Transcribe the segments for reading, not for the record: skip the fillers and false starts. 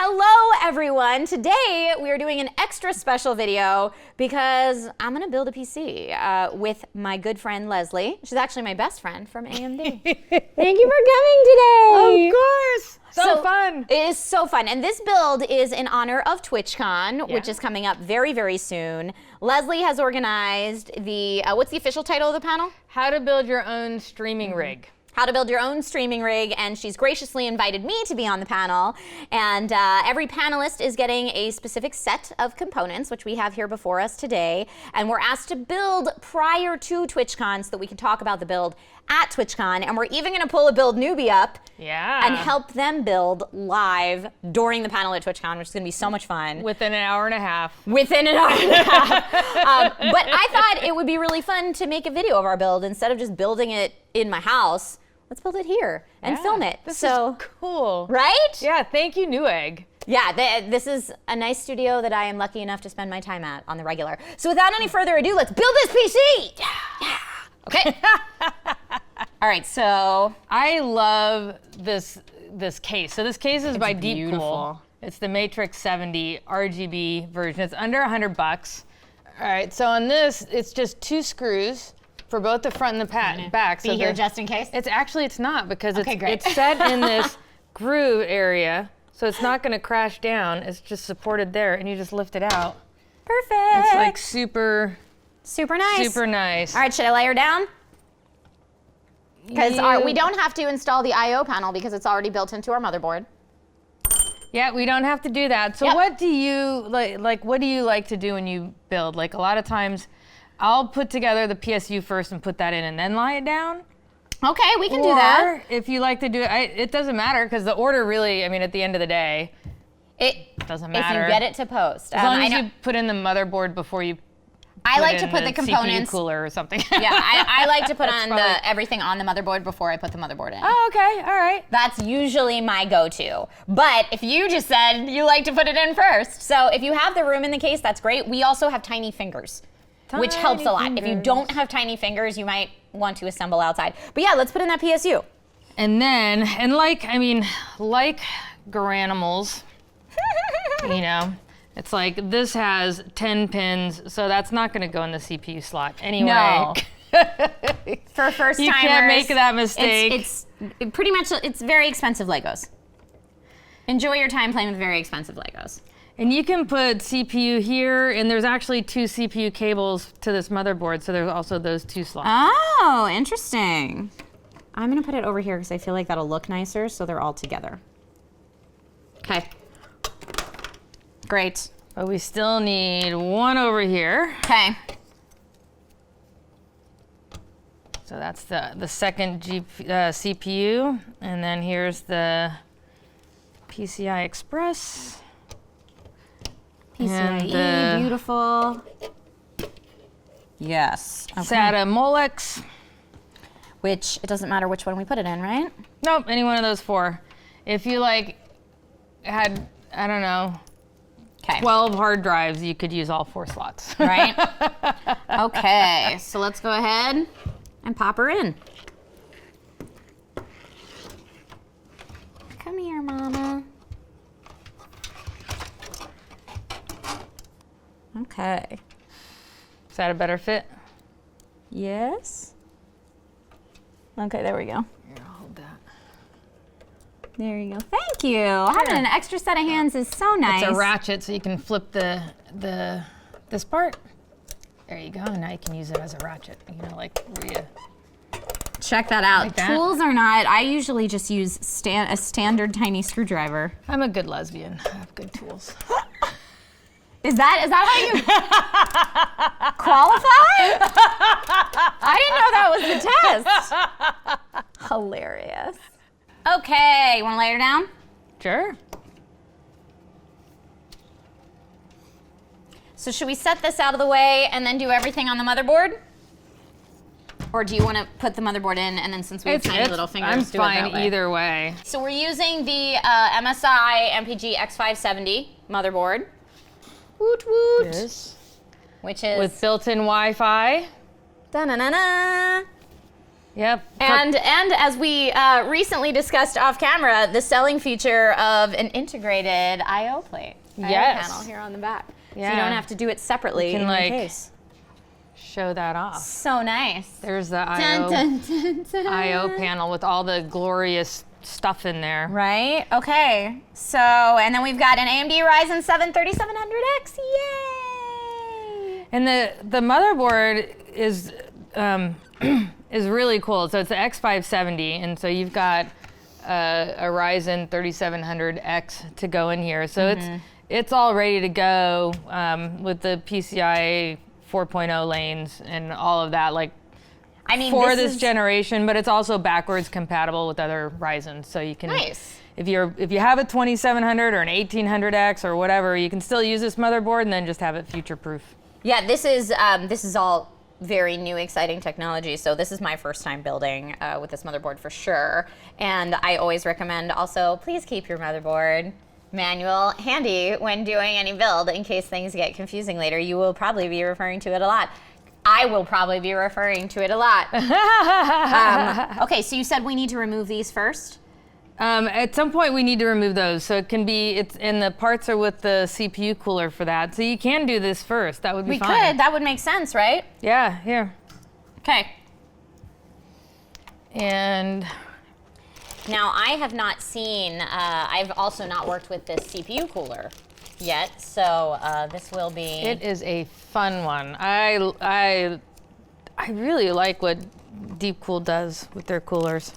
Hello everyone. Today we are doing an extra special video because I'm gonna build a PC with my good friend Leslie. She's actually my best friend from AMD. Thank you for coming today. Of course. So fun. It is so fun. And this build is in honor of TwitchCon, which is coming up very, very soon. Leslie has organized the, what's the official title of the panel? How to build your own streaming rig. How to build your own streaming rig, and she's graciously invited me to be on the panel. And every panelist is getting a specific set of components, which we have here before us today. And we're asked to build prior to TwitchCon so that we can talk about the build at TwitchCon. And we're even gonna pull a build newbie up and help them build live during the panel at TwitchCon, which is gonna be so much fun. Within an hour and a half. Within an hour and a half. But I thought it would be really fun to make a video of our build instead of just building it in my house. Let's build it here and film it. This is cool. Right? Yeah, thank you, Newegg. Yeah, this is a nice studio that I am lucky enough to spend my time at on the regular. So without any further ado, let's build this PC! Yeah. Okay. All right, so. I love this case. So this case is by beautiful. Deepcool. It's the Matrix 70 RGB version. It's under $100. All right, so on this, it's just 2 screws for both the front and the back. Be here just in case? It's not because it's set in this groove area, so it's not gonna crash down. It's just supported there, and you just lift it out. Perfect. It's like super nice. Super nice. All right, should I lay her down? Because we don't have to install the I/O panel because it's already built into our motherboard. Yeah, we don't have to do that. So what do you like? What do you like to do when you build? Like a lot of times, I'll put together the PSU first and put that in and then lie it down. Okay, we can do that. Or if you like to do it, it doesn't matter because the order really, I mean, at the end of the day, it doesn't matter. If you get it to post. As long as you put in the motherboard before you I like to put the components. CPU cooler or something. Yeah, I like to put on everything on the motherboard before I put the motherboard in. Oh, okay, all right. That's usually my go-to. But if you just said you like to put it in first, so if you have the room in the case, that's great. We also have tiny fingers. Which helps a lot. If you don't have tiny fingers, you might want to assemble outside. But yeah, let's put in that PSU. And then, like Garanimals, you know, it's like this has 10 pins, so that's not gonna go in the CPU slot anyway. No. For first timers, you can't make that mistake. It's pretty much, it's very expensive Legos. Enjoy your time playing with very expensive Legos. And you can put CPU here, and there's actually 2 CPU cables to this motherboard, so there's also those 2 slots. Oh, interesting. I'm gonna put it over here because I feel like that'll look nicer, so they're all together. Okay. Great. But we still need 1 over here. Okay. So that's the second CPU, and then here's the PCI Express. PCIe, beautiful. Yes. Okay. SATA Molex. Which, it doesn't matter which one we put it in, right? Nope, any one of those 4. If you had, I don't know, 12 hard drives, you could use all 4 slots. Right? Okay, so let's go ahead and pop her in. Come here, Mama. Okay. Is that a better fit? Yes. Okay, there we go. Here, I'll hold that. There you go. Thank you. Having an extra set of hands is so nice. It's a ratchet, so you can flip this part. There you go. Now you can use it as a ratchet. You know, like where you check that out. Like tools are not. I usually just use a standard tiny screwdriver. I'm a good lesbian. I have good tools. Is that how you qualify? I didn't know that was the test. Hilarious. Okay, you want to lay her down? Sure. So should we set this out of the way and then do everything on the motherboard? Or do you want to put the motherboard in and then since we have tiny little fingers, do it that way? I'm fine either way. So we're using the MSI MPG X570 motherboard. Woot woot. Yes. Which is with built-in Wi-Fi. Da-na-na-na. Yep. And as we recently discussed off camera, the selling feature of an integrated I/O plate. Yes. Panel here on the back. Yeah. So you don't have to do it separately You can, in like, your case. show that off. So nice. There's the Dun, dun, dun, dun. I/O panel with all the glorious stuff in there. Right? Okay. So, and then we've got an AMD Ryzen 7 3700X. Yay! And the motherboard is is really cool. So it's the X570, and so you've got a Ryzen 3700X to go in here. So it's all ready to go with the PCIe 4.0 lanes and all of that. Like, I mean, for this generation, but it's also backwards compatible with other Ryzens. So you can, nice. if you have a 2700 or an 1800X or whatever, you can still use this motherboard and then just have it future proof. Yeah, this is all very new, exciting technology. So this is my first time building with this motherboard for sure. And I always recommend also, please keep your motherboard manual handy when doing any build in case things get confusing later. You will probably be referring to it a lot. I will probably be referring to it a lot. Okay, so you said we need to remove these first? At some point we need to remove those. So it can be, and the parts are with the CPU cooler for that. So you can do this first. That would be fine. We could, that would make sense, right? Yeah, here. Okay. And now I have not seen, I've also not worked with this CPU cooler yet, so this will be... It is a fun one. I really like what Deepcool does with their coolers.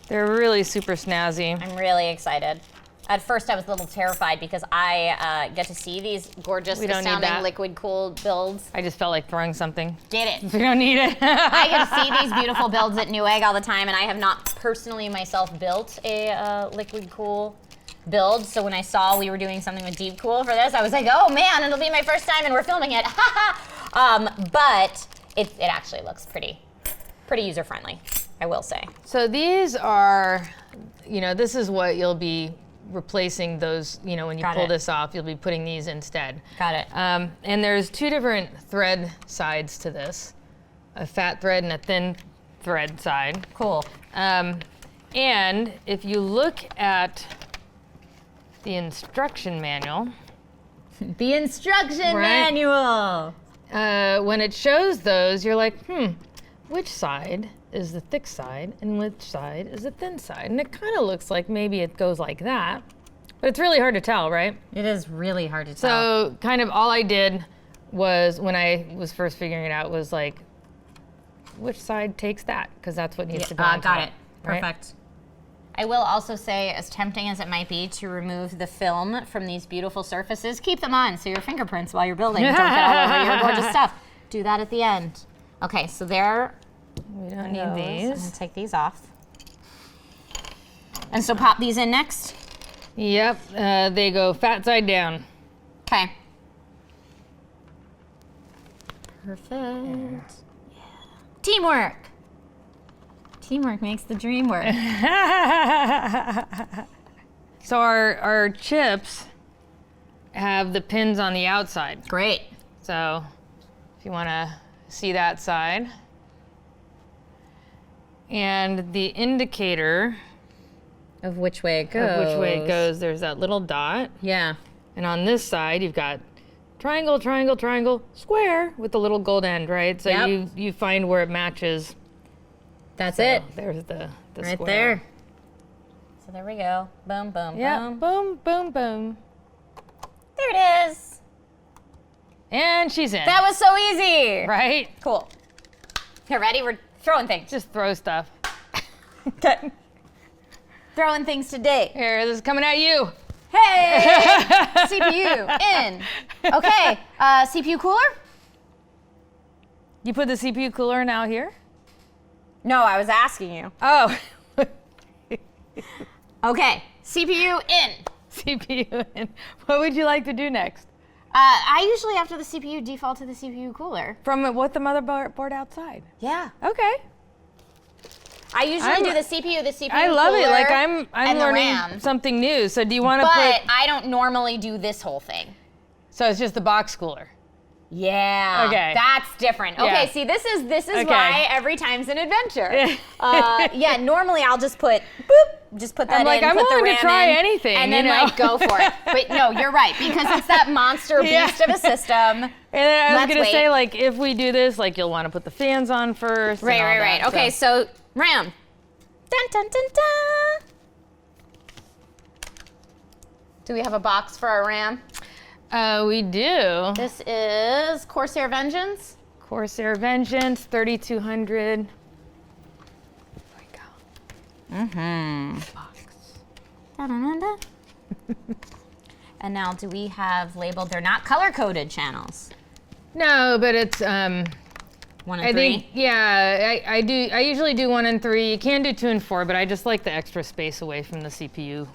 They're really super snazzy. I'm really excited. At first I was a little terrified because I get to see these gorgeous sounding liquid cooled builds. I just felt like throwing something. Get it. We don't need it. I get to see these beautiful builds at Newegg all the time, and I have not personally myself built a liquid cool build. So when I saw we were doing something with Deepcool for this, I was like, oh man, it'll be my first time and we're filming it. But it actually looks pretty user friendly, I will say. So these are, this is what you'll be replacing those, when you pull this off, you'll be putting these instead. Got it. And there's two different thread sides to this, a fat thread and a thin thread side. Cool. And if you look at the instruction manual. The instruction manual. When it shows those, you're like, which side is the thick side and which side is the thin side? And it kind of looks like maybe it goes like that, but it's really hard to tell, right? It is really hard to tell. So kind of all I did was, when I was first figuring it out, was like, which side takes that? Because that's what needs to go on top. Got it. Perfect. Right? I will also say, as tempting as it might be to remove the film from these beautiful surfaces, keep them on so your fingerprints while you're building don't get all over your gorgeous stuff. Do that at the end. Okay, so there. We don't need these. I'm gonna take these off. And so pop these in next? Yep, they go fat side down. Okay. Perfect. Yeah. Teamwork. Teamwork makes the dream work. So our chips have the pins on the outside. Great. So if you want to see that side. And the indicator of which way it goes. There's that little dot. Yeah. And on this side, you've got triangle, triangle, triangle, square with the little gold end, right? So you find where it matches. That's it. There's the right square. There. So there we go. Boom, boom, boom. Boom, boom, boom. There it is. And she's in. That was so easy. Right? Cool. You ready? We're throwing things. Just throw stuff. Okay. Throwing things today. Here, this is coming at you. Hey! CPU in. Okay, CPU cooler? You put the CPU cooler now here? No, I was asking you. Oh. Okay, CPU in. CPU in. What would you like to do next? I usually, after the CPU, default to the CPU cooler. From what the motherboard outside? Yeah. Okay. I usually do the CPU I love cooler it. Like I'm and learning the RAM. something new. So do you want to But I don't normally do this whole thing. So it's just the box cooler. Yeah. Okay. That's different. Okay, Yeah. see, this is Okay. why every time's an adventure. Yeah, normally I'll just put boop, just put that I'm like, in, I'm put the willing to RAM try in, anything, and then you know? like go for it. But no, you're right, because it's that monster beast of a system. And then I was Let's gonna say, wait. like, if we do this, like, you'll want to put the fans on first. and all Right. that, Okay, so RAM. Dun dun dun dun. Do we have a box for our RAM? We do. This is Corsair Vengeance. Corsair Vengeance 3200. There we go. Box. Da-da-da-da. And now, do we have labeled? They're not color-coded channels. No, but it's 1 and 3. I think I do. I usually do 1 and 3. You can do 2 and 4, but I just like the extra space away from the CPU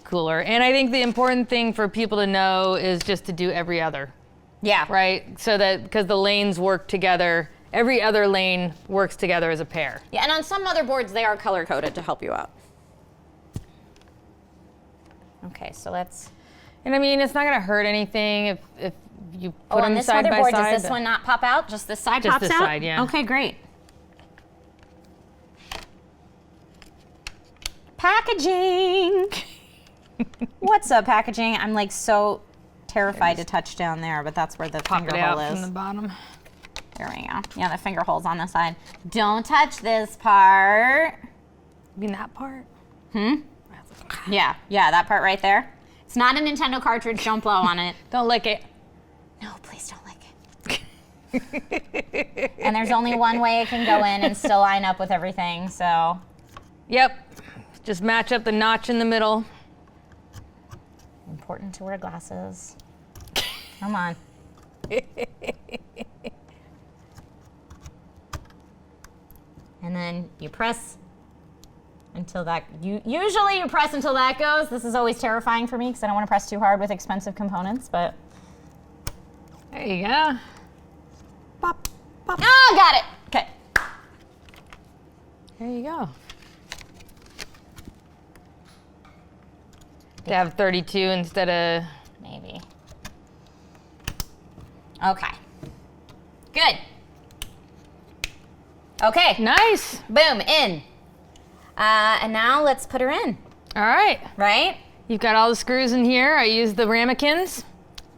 cooler. And I think the important thing for people to know is just to do every other. Yeah. Right? So that, because the lanes work together, every other lane works together as a pair. Yeah, and on some motherboards, they are color-coded to help you out. Okay, so let's. And I mean, it's not going to hurt anything if you put on them this side by motherboard, side. does this one not pop out? Just this side Just pops this out? side, yeah. Okay, great. Packaging. What's up, packaging? I'm like so terrified to touch down there, but that's where the Pop finger it out hole from is. the bottom. There we go. Yeah, the finger hole's on the side. Don't touch this part. You mean that part? Yeah, that part right there. It's not a Nintendo cartridge. Don't blow on it. Don't lick it. No, please don't lick it. And there's only one way it can go in and still line up with everything, so. Yep. Just match up the notch in the middle. Important to wear glasses. Come on. And then you press until that, usually you press until that goes. This is always terrifying for me because I don't want to press too hard with expensive components, but. There you go. Pop, pop. Oh, got it. Okay. There you go. To have 32 instead of. Maybe. Okay. Good. Okay. Nice. Boom, in. And now let's put her in, All right. right? You've got all the screws in here. I used the ramekins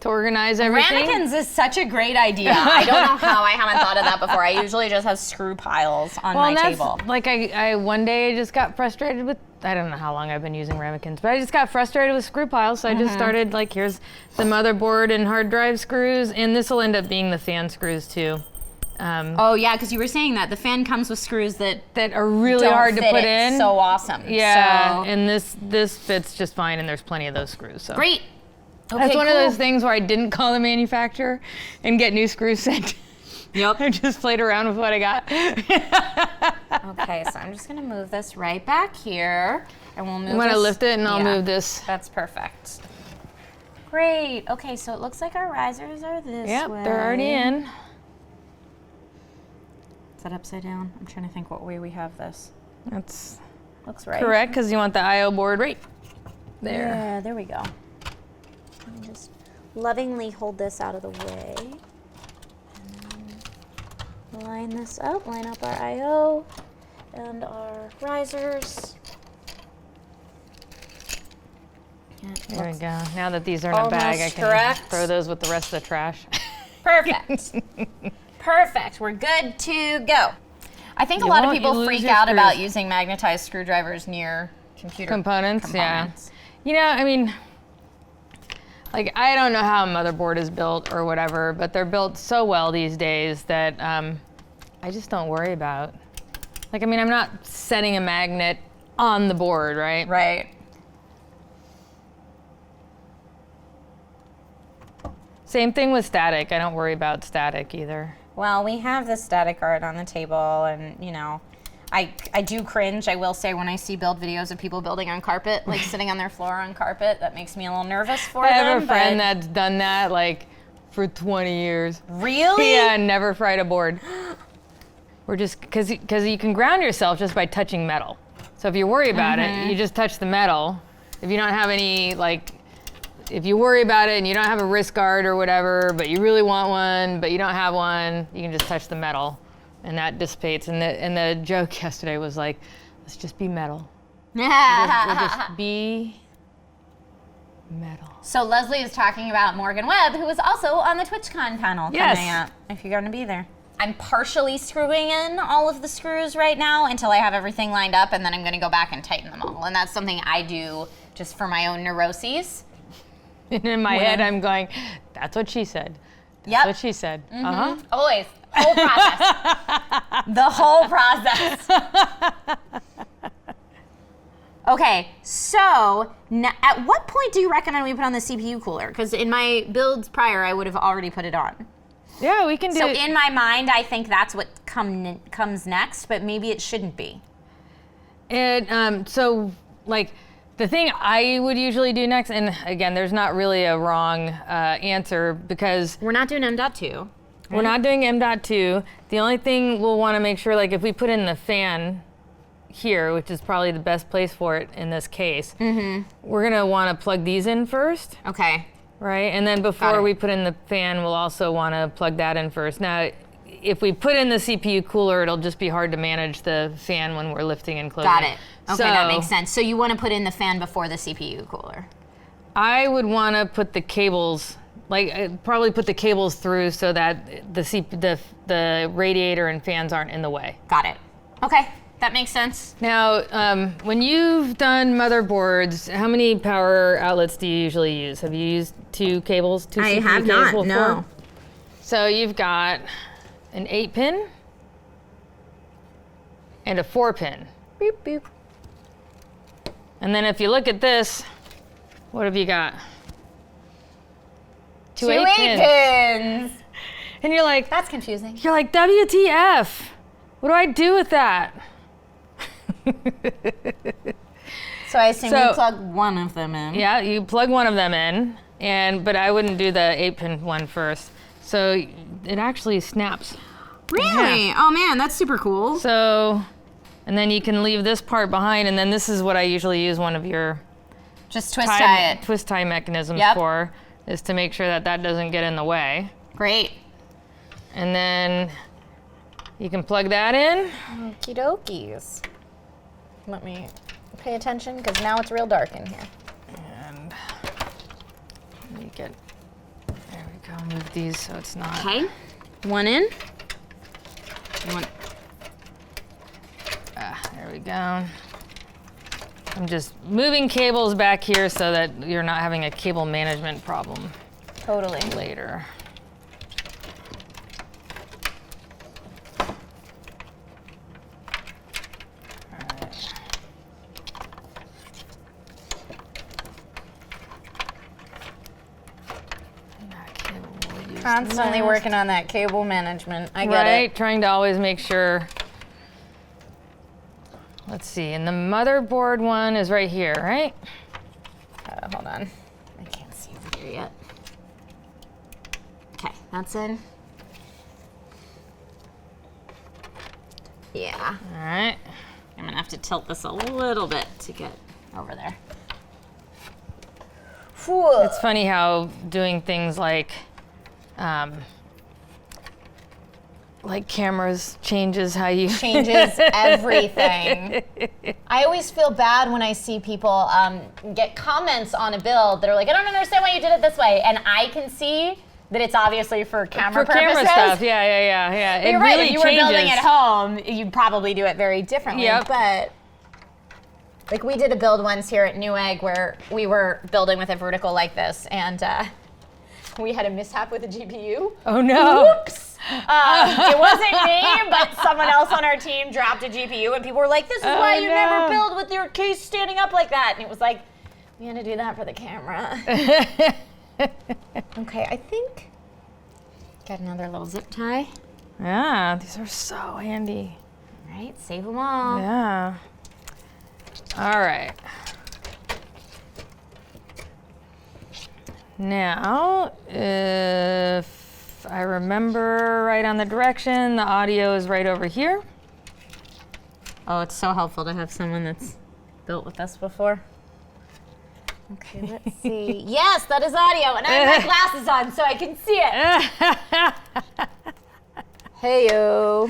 to organize everything. Ramekins is such a great idea. I don't know how I haven't thought of that before. I usually just have screw piles on my and that's, table. like I one day just got frustrated with, I don't know how long I've been using ramekins, but I just got frustrated with screw piles, so I just started like, here's the motherboard and hard drive screws, and this will end up being the fan screws too. Oh yeah, because you were saying that the fan comes with screws that Are really don't hard to fit put it in. So awesome. Yeah, So, and this fits just fine, and there's plenty of those screws. So great. Okay, that's one of cool. those things where I didn't call the manufacturer and get new screws sent. Yep. I just played around with what I got. Okay, so I'm just gonna move this right back here, and we'll move. I'm gonna this- lift it, and I'll yeah, move this. That's perfect. Great. Okay, so it looks like our risers are this Yep, way. they're already in. Is that upside down? I'm trying to think what way we have this. That's Looks right. correct, because you want the I/O board right there. Yeah, there we go. Let me just lovingly hold this out of the way. And line this up, line up our I/O and our risers. Yeah, it There we looks go. Now that these are in a bag, I almost can correct. throw those with the rest of the trash. Perfect. Perfect. We're good to go. I think a You lot of won't- people you lose freak your out about screws. using magnetized screwdrivers near computer Components, components. yeah. You know, I mean, like, I don't know how a motherboard is built or whatever, but they're built so well these days that I just don't worry about. Like, I mean, I'm not setting a magnet on the board, right? Right. Same thing with static. I don't worry about static either. Well, we have the static art on the table, and you know, I do cringe, I will say, when I see build videos of people building on carpet, like sitting on their floor on carpet. That makes me a little nervous for I them. have a friend but- that's done that like for 20 years. Really? Yeah, never fried a board. We're just, because you can ground yourself just by touching metal. So if you worry about it, you just touch the metal. If you don't have any like if you worry about it and you don't have a wrist guard or whatever, but you really want one, but you don't have one, you can just touch the metal and that dissipates. And the joke yesterday was like, let's just be metal. We'll just be metal. So Leslie is talking about Morgan Webb, who is also on the TwitchCon panel coming up, if you're going to be there. I'm partially screwing in all of the screws right now until I have everything lined up, and then I'm going to go back and tighten them all. And that's something I do just for my own neuroses. And in my head, I'm going, that's what she said. That's what she said. Always. Whole process. The whole process. Okay, so at what point do you recommend we put on the CPU cooler? Because in my builds prior, I would have already put it on. Yeah, we can do it. So in my mind, I think that's what comes next, but maybe it shouldn't be. So like the thing I would usually do next, and again, there's not really a wrong answer because we're not doing M.2. Right? We're not doing M.2. The only thing we'll want to make sure, like if we put in the fan here, which is probably the best place for it in this case, we're gonna want to plug these in first. Okay. Right, and then before we put in the fan, we'll also want to plug that in first. Now, if we put in the CPU cooler, it'll just be hard to manage the fan when we're lifting and closing. Got it. Okay, that makes sense. So you want to put in the fan before the CPU cooler? I would want to put the cables, probably put the cables through so that the radiator and fans aren't in the way. Got it. Okay. That makes sense. Now, when you've done motherboards, how many power outlets do you usually use? Have you used two cables? I have not, no. So you've got an 8-pin and a 4-pin. Boop, boop. And then if you look at this, what have you got? Two 8-pins. And you're like, that's confusing. You're like, WTF? What do I do with that? So I assume you plug one of them in. Yeah, you plug one of them in, but I wouldn't do the 8-pin one first. So it actually snaps. Really? Oh man, that's super cool. So, and then you can leave this part behind, and then this is what I usually use one of your twist tie mechanisms for, is to make sure that that doesn't get in the way. Great. And then you can plug that in. Okie dokies. Let me pay attention because now it's real dark in here. And let me there we go, move these so it's not. Okay, one in. There we go. I'm just moving cables back here so that you're not having a cable management problem. Totally. Later. Constantly working on that cable management. I get it. Right, trying to always make sure. Let's see, and the motherboard one is right here, right? Hold on. I can't see over here yet. Okay, that's in. Yeah. All right. I'm gonna have to tilt this a little bit to get over there. It's funny how doing things like cameras changes how you changes everything. I always feel bad when I see people get comments on a build that are like, I don't understand why you did it this way, and I can see that it's obviously for camera purposes. Camera stuff, yeah. But you're right. If you were building at home, you'd probably do it very differently. Yep. But like we did a build once here at Newegg where we were building with a vertical like this, and we had a mishap with a GPU. Oh no! Whoops! It wasn't me, but someone else on our team dropped a GPU, and people were like, "This is why you never build with your case standing up like that." And it was like, we had to do that for the camera. Okay, I think got another little zip tie. Yeah, these are so handy. Right, save them all. Yeah. All right. Now, if I remember right on the direction, the audio is right over here. Oh, it's so helpful to have someone that's built with us before. Okay, let's see. Yes, that is audio, and I have my glasses on so I can see it. Hey-o.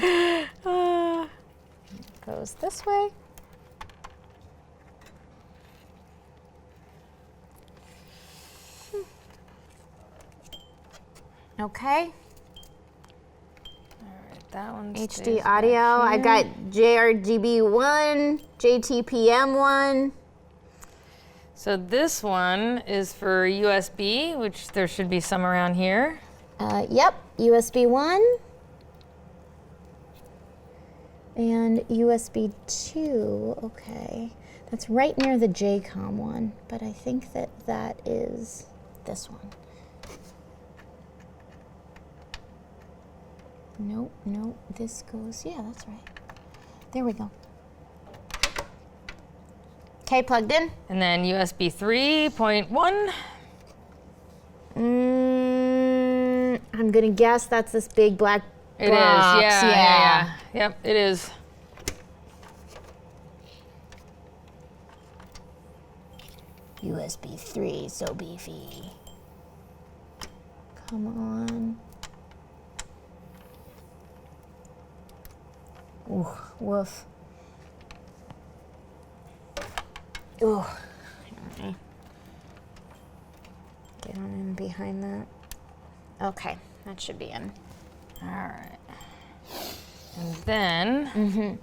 Goes this way. Okay. That one's HD audio. I got JRGB1, JTPM1. So this one is for USB, which there should be some around here. Yep, USB 1 and USB 2. Okay, that's right near the JCOM one, but I think that is this one. Nope, nope, this goes, yeah, that's right. There we go. Okay, plugged in. And then USB 3.1. I'm gonna guess that's this big black It box. is, yeah. Yep, it is. USB 3, so beefy. Come on. Ooh, woof. Ooh. Okay. Get on in behind that. Okay, that should be in. All right. And then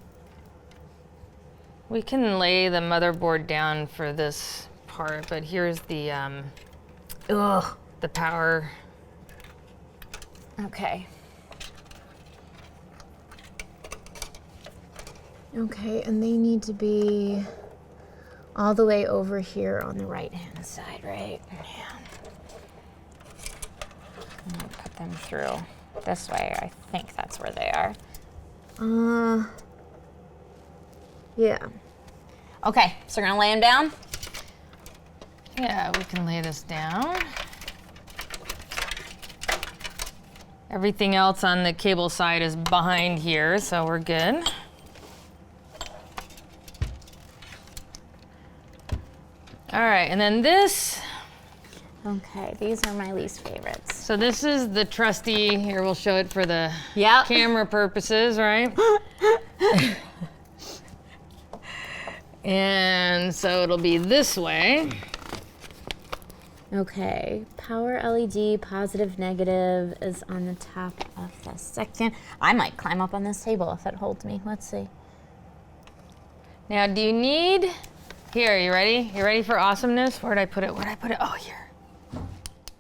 we can lay the motherboard down for this part, but here's the power. Okay. Okay, and they need to be all the way over here on the right-hand side, right? Yeah. I'm gonna put them through this way. I think that's where they are. Yeah. Okay, so we're gonna lay them down? Yeah, we can lay this down. Everything else on the cable side is behind here, so we're good. All right, and then this. Okay, these are my least favorites. So this is the trusty, here we'll show it for the Yep. camera purposes, right? And so it'll be this way. Okay, power LED, positive, negative is on the top of the second. I might climb up on this table if it holds me. Let's see. Now, do you need, here, you ready? You ready for awesomeness? Where'd I put it? Where'd I put it? Oh, here.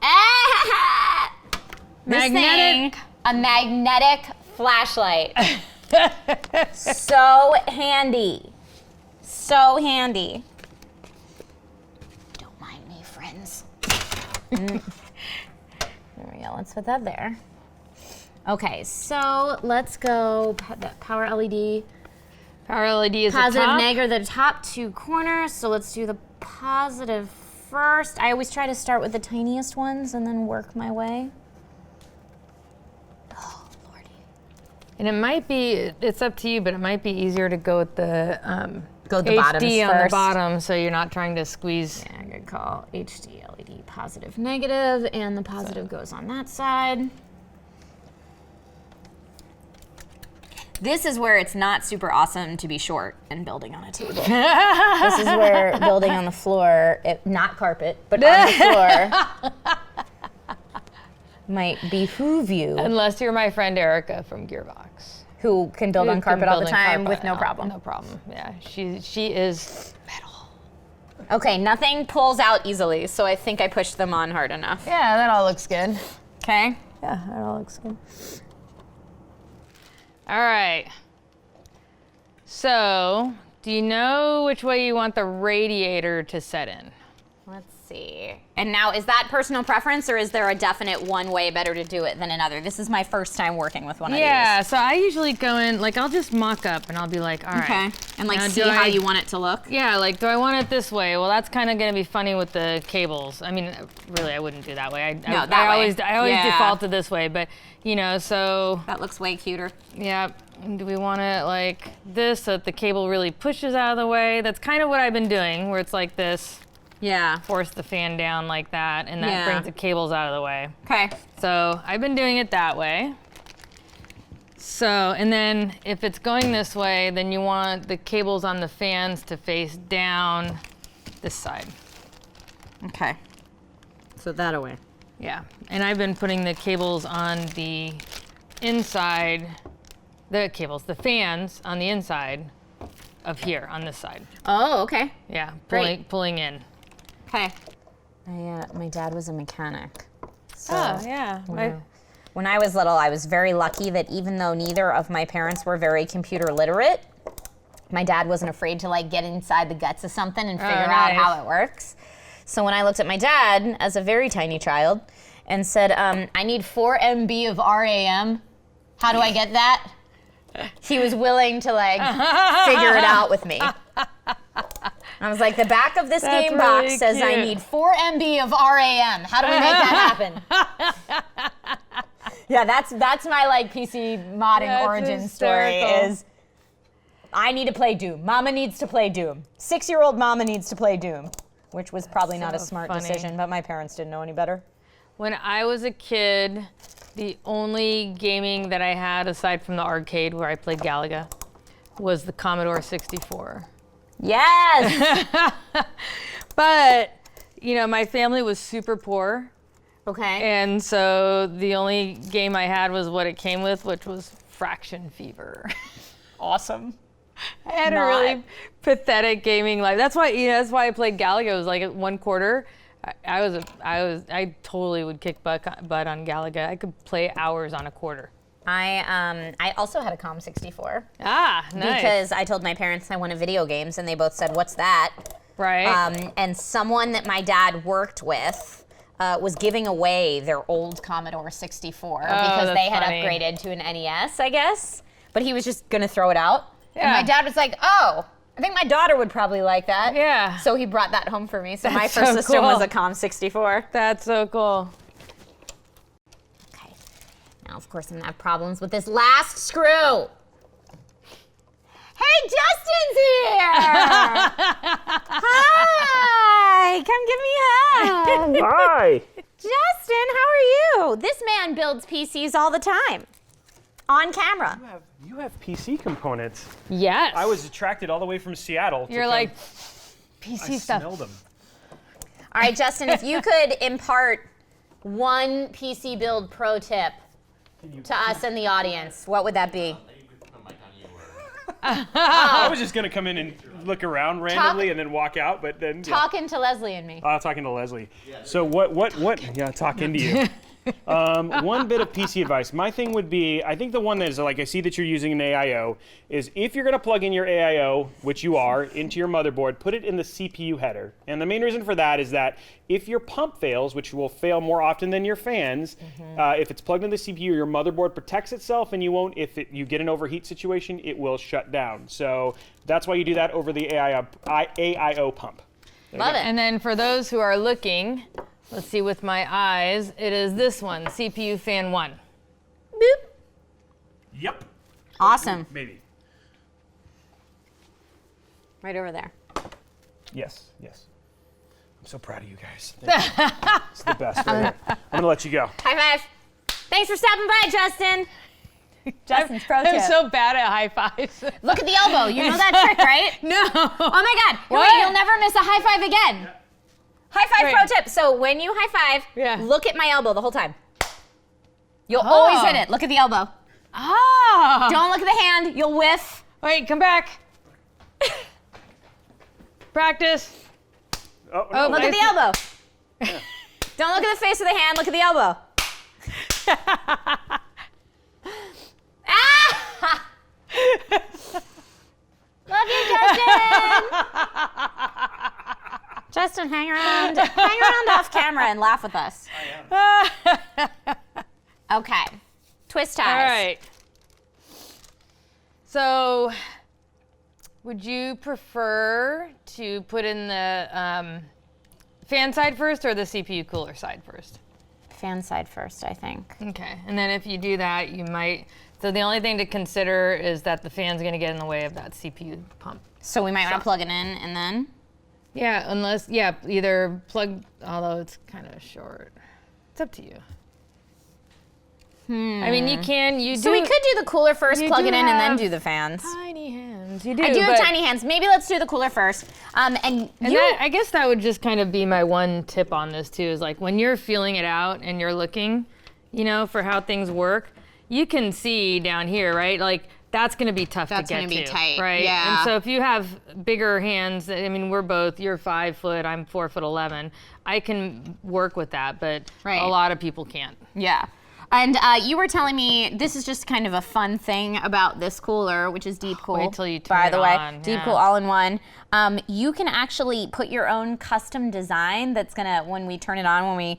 Ah! Magnetic. A magnetic flashlight. So handy. So handy. Don't mind me, friends. There we go. Let's put that there. Okay, so let's go power LED. Power LED is Positive, the top. negative, the top two corners. So let's do the positive first. I always try to start with the tiniest ones and then work my way. Oh, Lordy. And it might be, it's up to you, but it might be easier to go with the the bottoms HD on the first. bottom, so you're not trying to squeeze. Yeah, good call. HD, LED, positive, negative, and the positive goes on that side. This is where it's not super awesome to be short and building on a table. This is where building on the floor, not carpet, but on the floor, might behoove you. Unless you're my friend Erica from Gearbox. Who can build on carpet all the Build on time carpet, with no problem. No problem. Yeah, she is metal. Okay, nothing pulls out easily, so I think I pushed them on hard enough. Yeah, that all looks good. Okay? Yeah, that all looks good. All right. So, do you know which way you want the radiator to set in? Let's see. And now, is that personal preference, or is there a definite one way better to do it than another? This is my first time working with one of these. Yeah, so I usually go in, like, I'll just mock up and I'll be like, all right. Okay. And like now see do how I- you want it to look? Yeah, like, do I want it this way? Well, that's kind of going to be funny with the cables. I mean, really, I wouldn't do that way. I always Yeah. default to this way, but, you know, so, That looks way cuter. yeah. Do we want it like this so that the cable really pushes out of the way? That's kind of what I've been doing, where it's like this. force the fan down like that, and that brings the cables out of the way. Okay. So I've been doing it that way. So, and then if it's going this way, then you want the cables on the fans to face down this side. Okay. So that away. Yeah, and I've been putting the cables on the inside, the fans on the inside of here, on this side. Oh, okay. Yeah, pulling in. Okay. My dad was a mechanic. So yeah. when I was little, I was very lucky that even though neither of my parents were very computer literate, my dad wasn't afraid to like get inside the guts of something and figure out how it works. So when I looked at my dad as a very tiny child and said, I need 4 MB of RAM, how do I get that? He was willing to like figure it out with me. I was like, the back of this game really box says cute. I need 4 MB of RAM. How do we make that happen? Yeah, that's my like PC modding origin story is I need to play Doom. Mama needs to play Doom. 6-year-old mama needs to play Doom, which was probably not a smart decision, but my parents didn't know any better. When I was a kid, the only gaming that I had aside from the arcade where I played Galaga was the Commodore 64. Yes! But, you know, my family was super poor. Okay. And so the only game I had was what it came with, which was Fraction Fever. Awesome. I had a really pathetic gaming life. That's why, that's why I played Galaga. It was like at 1 quarter. I totally would kick butt on Galaga. I could play hours on a quarter. I also had a COM64. Ah, nice. Because I told my parents I wanted video games, and they both said, "What's that?" Right. And someone that my dad worked with was giving away their old Commodore 64 because they had upgraded to an NES, I guess. But he was just gonna throw it out. Yeah. And my dad was like, "Oh, I think my daughter would probably like that." Yeah. So he brought that home for me. So my first system was a COM64. That's so cool. Okay. Now, of course, I'm gonna have problems with this last screw. Hey, Justin's here! Hi! Come give me a hug. Hi! Justin, how are you? This man builds PCs all the time. On camera. You have PC components. Yes. I was attracted all the way from Seattle. You're like, PC I stuff. smelled them. All right, Justin, if you could impart one PC build pro tip to us and the audience, what would that be? I was just going to come in and look around randomly and then walk out, but then... Talking to Leslie and me. Talking to Leslie. So what? Yeah, talking to you. One bit of PC advice. My thing would be, I think the one that is like, I see that you're using an AIO, is if you're going to plug in your AIO, which you are, into your motherboard, put it in the CPU header. And the main reason for that is that if your pump fails, which will fail more often than your fans, if it's plugged in the CPU, your motherboard protects itself, and you won't, if you get an overheat situation, it will shut down. So that's why you do that over the AIO pump. Love it. And then for those who are looking, let's see with my eyes, it is this one, CPU fan 1. Boop. Yep. Awesome. Maybe. Right over there. Yes. I'm so proud of you guys. Thank you. It's the best. Right here. I'm going to let you go. High five. Thanks for stopping by, Justin. Justin's pro tip. I'm so bad at high fives. Look at the elbow. You know that trick, right? No. Oh my God. What? Wait, you'll never miss a high five again. High five pro tip. So when you high five, look at my elbow the whole time. You'll always hit it. Look at the elbow. Oh. Don't look at the hand. You'll whiff. Wait, come back. Practice. Oh, Look at the elbow. Don't look at the face of the hand. Look at the elbow. Ah! Love you, Justin. Justin, hang around off camera and laugh with us. I am. Okay. Twist ties. All right. So, would you prefer to put in the fan side first or the CPU cooler side first? Fan side first, I think. Okay. And then if you do that, you might. So the only thing to consider is that the fan's going to get in the way of that CPU pump. So we might want to plug it in and then? Yeah, unless, yeah, either plug, although it's kind of short. It's up to you. I mean, you can, So we could do the cooler first, you plug do it in, and then have do the fans. tiny hands. You do. I do have but- tiny hands. Maybe let's do the cooler first. And you, that, I guess that would just kind of be my one tip on this too, is like when you're feeling it out and you're looking, you know, for how things work, you can see down here, right? Like that's going to be tough to get to. That's going to be tight, right? yeah. And so if you have bigger hands, I mean, you're 5 foot, I'm 4'11". I can work with that, but Right. a lot of people can't. yeah. And you were telling me this is just kind of a fun thing about this cooler, which is Deepcool. Wait till you turn by it the way, on, Deepcool yeah. all-in-one. You can actually put your own custom design that's gonna, when we turn it on, when we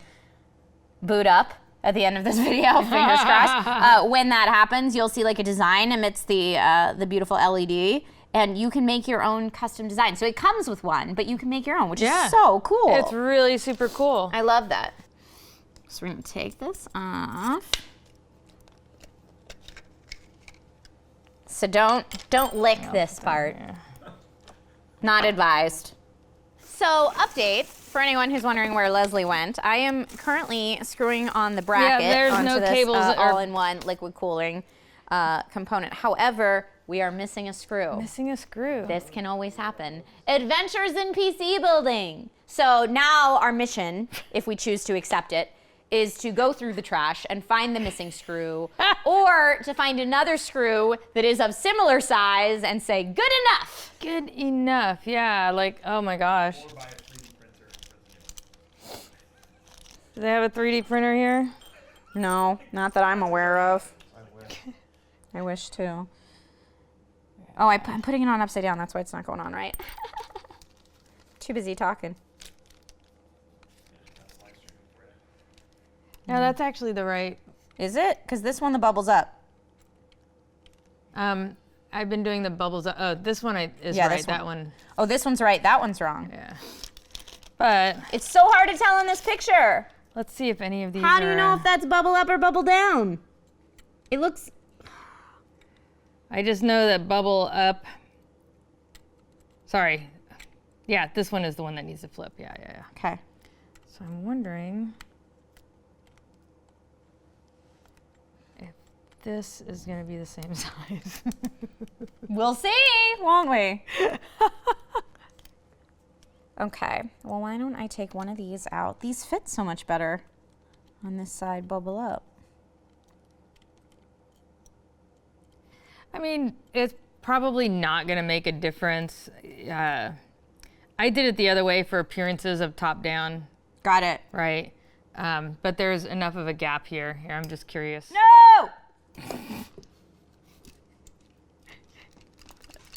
boot up at the end of this video, fingers crossed. When that happens, you'll see like a design amidst the beautiful LED, and you can make your own custom design. So it comes with one, but you can make your own, which Yeah. is so cool. It's really super cool. I love that. So we're gonna take this off. So don't lick this part. Not advised. So update for anyone who's wondering where Leslie went. I am currently screwing on the bracket there's onto no this cables or- all-in-one liquid cooling component. However, we are missing a screw. Missing a screw. This can always happen. Adventures in PC building. So now our mission, if we choose to accept it, is to go through the trash and find the missing screw, or to find another screw that is of similar size and say, good enough. Good enough, yeah, like, oh my gosh. Do they have a 3D printer here? No, not that I'm aware of. I wish too. Oh, I'm putting it on upside down. That's why it's not going on right. Too busy talking. No, that's actually the right. Is it? Because this one, the bubble's up. I've been doing the bubbles. Oh, this one is Yeah, right. this one. That one. Oh, this one's right. That one's wrong. Yeah. But It's so hard to tell in this picture. let's see if any of these. How do you know if that's bubble up or bubble down? It looks. I just know that bubble up. Sorry. Yeah, this one is the one that needs to flip. Yeah. Okay. So I'm wondering if this is going to be the same size. We'll see, won't we? Okay. Well, why don't I take one of these out? These fit so much better on this side, bubble up. I mean, it's probably not going to make a difference. I did it the other way for appearances of top down, Got it. right? But there's enough of a gap here. Here, I'm just curious. No!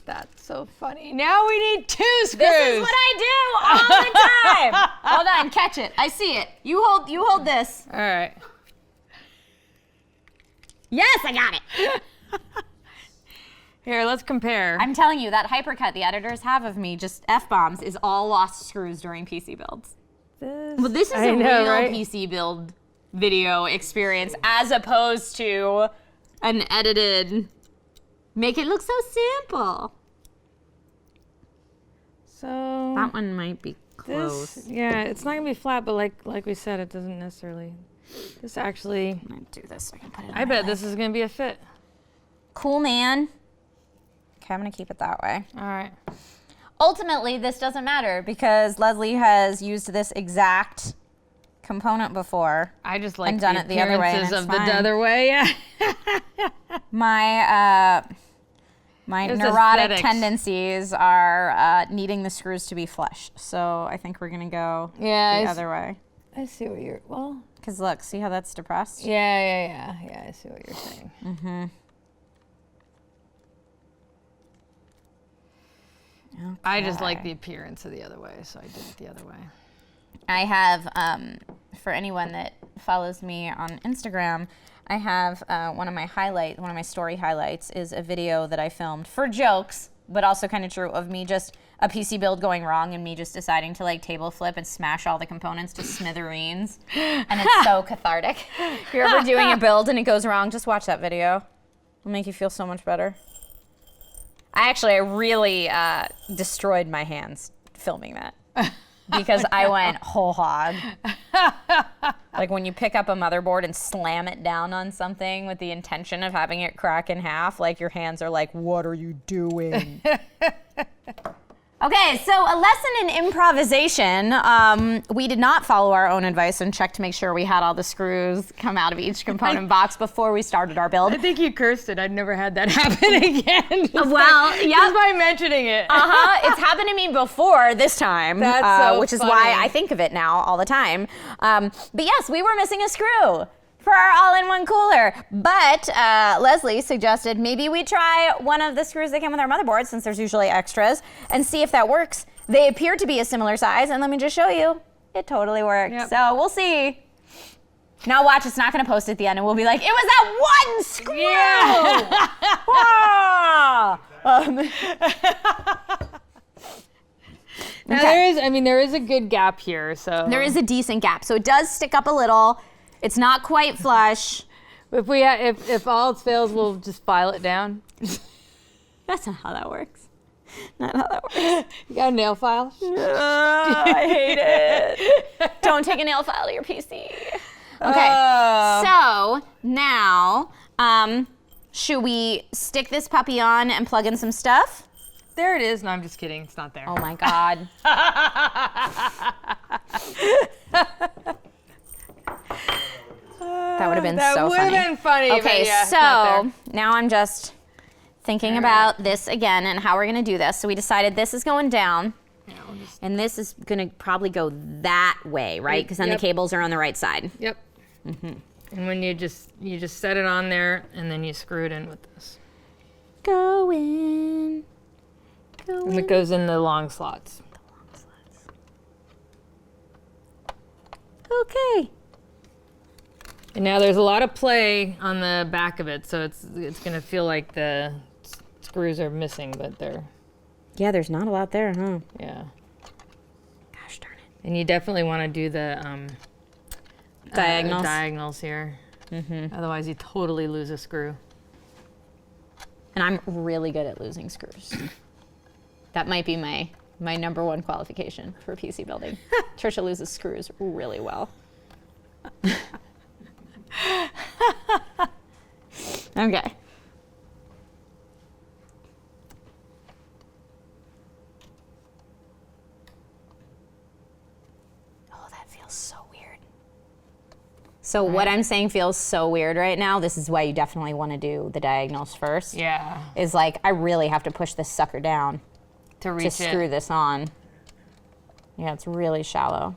That's so funny. Now we need 2 screws. This is what I do all the time. Hold on, catch it. I see it. You hold this. All right. Yes, I got it. Here, let's compare. I'm telling you, that hypercut the editors have of me, just F-bombs, is all lost screws during PC builds. Well, this is I a know, real right? PC build video experience as opposed to an edited, make it look so simple. So That one might be close. this, yeah, it's not gonna be flat, but like we said, it doesn't necessarily. This actually, I'm gonna do this so I can put it on I my bet leg. this is gonna be a fit. Cool, man. Okay, I'm gonna keep it that way. All right. Ultimately, this doesn't matter because Leslie has used this exact component before. I just like And the done it the other way, and appearances it's of the fine. other way. Yeah. My It's neurotic aesthetics. tendencies are needing the screws to be flush. So I think we're gonna go Yeah, the I other way. I see what you're. Well. Because look, see how that's depressed? Yeah. I see what you're saying. I just like the appearance of the other way, so I did it the other way. I have, for anyone that follows me on Instagram, I have one of my story highlights is a video that I filmed for jokes, but also kind of true, of me just a PC build going wrong and me just deciding to like table flip and smash all the components to smithereens. And it's so cathartic. If you're ever doing a build and it goes wrong, just watch that video. It'll make you feel so much better. I really destroyed my hands filming that. because I went whole hog. Like when you pick up a motherboard and slam it down on something with the intention of having it crack in half, like your hands are like, what are you doing? Okay, so a lesson in improvisation. We did not follow our own advice and check to make sure we had all the screws come out of each component box before we started our build. I think you cursed it. I'd never had that happen again. Well, yeah. Just by mentioning it. It's happened to me before this time, That's so which is funny. why I think of it now all the time. But yes, we were missing a screw for our all-in-one cooler. But Leslie suggested maybe we try one of the screws that came with our motherboard, since there's usually extras, and see if that works. They appear to be a similar size, and let me just show you. It totally worked. Yep. So we'll see. Now watch, it's not gonna post at the end, and we'll be like, it was that one screw! Yeah. Ah! Now Okay. there is a good gap here, so. There is a decent gap. So it does stick up a little. It's not quite flush. If all else fails, we'll just file it down. That's not how that works. Not how that works. You got a nail file? I hate it. Don't take a nail file to your PC. Okay, so now, should we stick this puppy on and plug in some stuff? There it is. No, I'm just kidding. It's not there. Oh my God. That would have been so funny. That would have been funny. Okay, but yeah, it's not so there. now I'm just thinking about this again and how we're gonna do this. So we decided this is going down, and this is gonna probably go that way, right? Because then Yep. the cables are on the right side. Yep. And when you just set it on there, and then you screw it in with this. Go in. Go And in. it goes in the long slots. Okay. And now there's a lot of play on the back of it, so it's gonna feel like the screws are missing, but they're, Yeah, there's not a lot there, huh? yeah. Gosh darn it. And you definitely want to do the Diagonals. diagonals here. Otherwise, you totally lose a screw. And I'm really good at losing screws. That might be my number one qualification for PC building. Trisha loses screws really well. Okay. Oh, that feels so weird. So what I'm saying feels so weird right now. This is why you definitely want to do the diagonals first. Yeah. Is like, I really have to push this sucker down To to reach screw it. this on. Yeah, it's really shallow.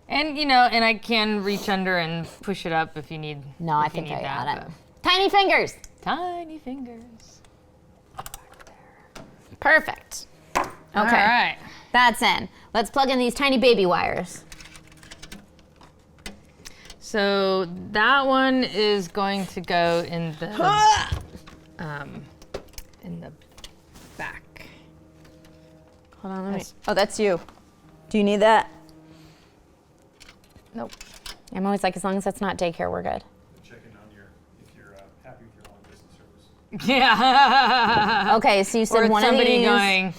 And and I can reach under and push it up if you need. No, I if you think need I got that, it. Tiny fingers. but Tiny fingers. Perfect. Okay, All right. that's in. Let's plug in these tiny baby wires. So that one is going to go in the back. Hold on, let me. Oh, that's you. Do you need that? Nope. I'm always like, as long as that's not daycare, we're good. Checking on if you're happy with your long distance service. Yeah. Okay, so you said Or one of somebody these. going,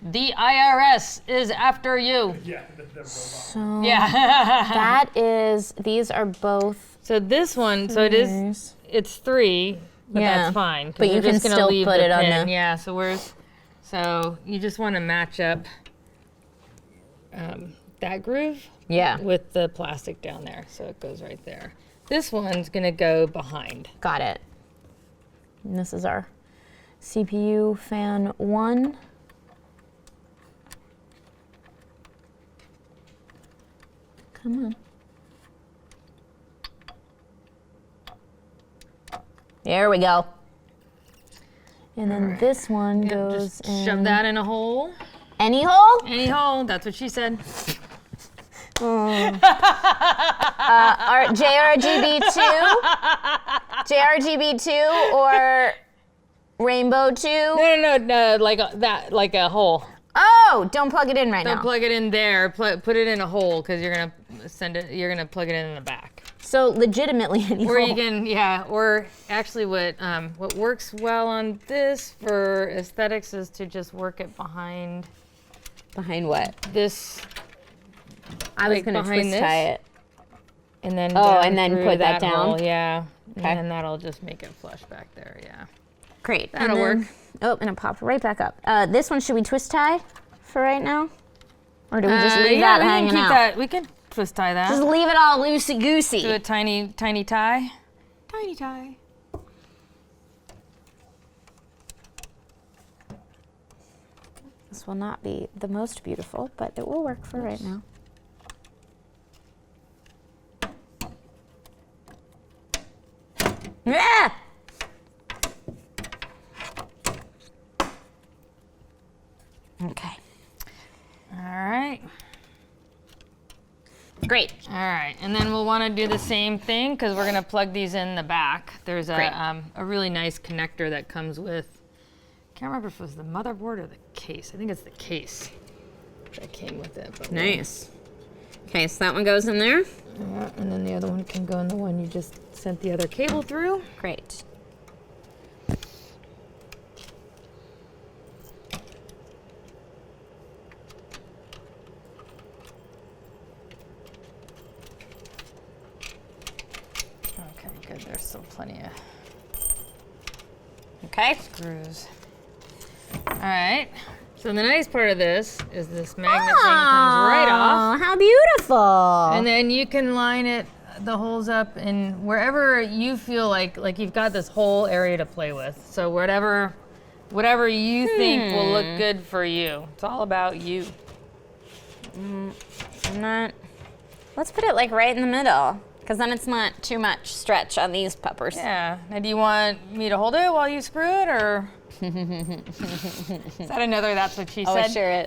the IRS is after you. Yeah, the robot. So Yeah. that is. These are both. So this one, so it is, it's 3, but Yeah. that's fine. 'cause But you we're just can gonna still leave put the it on pin. the- Yeah, so you just want to match up that groove Yeah. with the plastic down there. So it goes right there. This one's gonna go behind. Got it. And this is our CPU fan 1. Come on. There we go. And then this one goes Just in. shove that in a hole. Any hole? Any hole, that's what she said. Our JRGB2? JRGB2 or Rainbow 2? No, like that, like a hole. Oh, don't plug it in right Don't now. plug it in there. Put it in a hole because you're gonna send it. You're gonna plug it in the back. So legitimately any Or hole. you can, yeah. Or actually, what works well on this for aesthetics is to just work it behind Behind what? This, I was like, going to behind twist this? tie it. and then Oh, down and then through put that down? hole, yeah. Okay. And then that'll just make it flush back there, yeah. Great. That'll and then, work. Oh, and it popped right back up. This one, should we twist tie for right now? Or do we just leave yeah, that we hanging can keep out? that. We can twist tie that. Just leave it all loosey-goosey. Do a tiny tie. Tiny tie. This will not be the most beautiful, but it will work for right now. Yeah! Okay. All right. Great. All right, and then we'll want to do the same thing because we're going to plug these in the back. There's a really nice connector that comes with, I can't remember if it was the motherboard or the case. I think it's the case that came with it. But Nice. Okay, so that one goes in there. yeah, and then the other one can go in the one you just sent the other cable through. Great. Okay, good. There's still plenty of Okay. screws. All right. So the nice part of this is this magnet thing comes right off. Oh, how beautiful. And then you can line it, the holes up in wherever you feel like you've got this whole area to play with. So whatever you think will look good for you. It's all about you. Let's put it like right in the middle, because then it's not too much stretch on these peppers. Yeah. Now do you want me to hold it while you screw it, or? Is that another that's what she Oh, said? it sure is.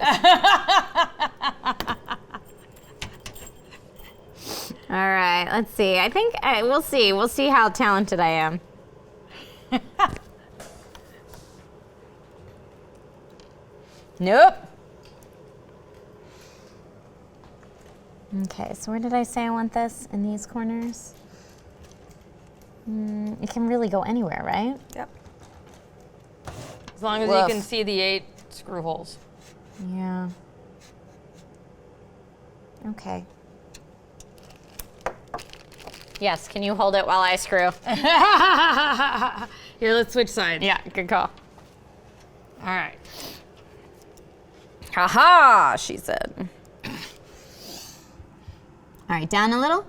All right, let's see. I think we'll see. We'll see how talented I am. Nope. Okay, so where did I say I want this? In these corners? It can really go anywhere, right? Yep. As long as Woof. you can see the 8 screw holes. Yeah. Okay. Yes, can you hold it while I screw? Here, let's switch sides. Yeah, good call. All right. Ha-ha, she said. All right, down a little.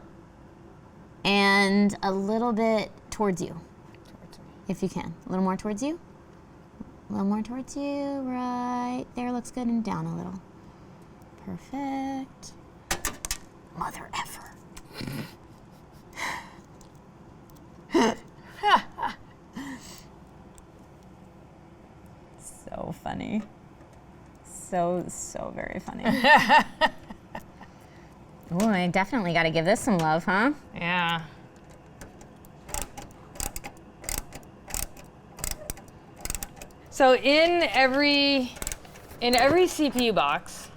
And a little bit towards you, if you can. A little more towards you. A little more towards you, right there, looks good, and down a little. Perfect. Mother effer. So funny. So very funny. Oh, I definitely got to give this some love, huh? Yeah. So in every CPU box,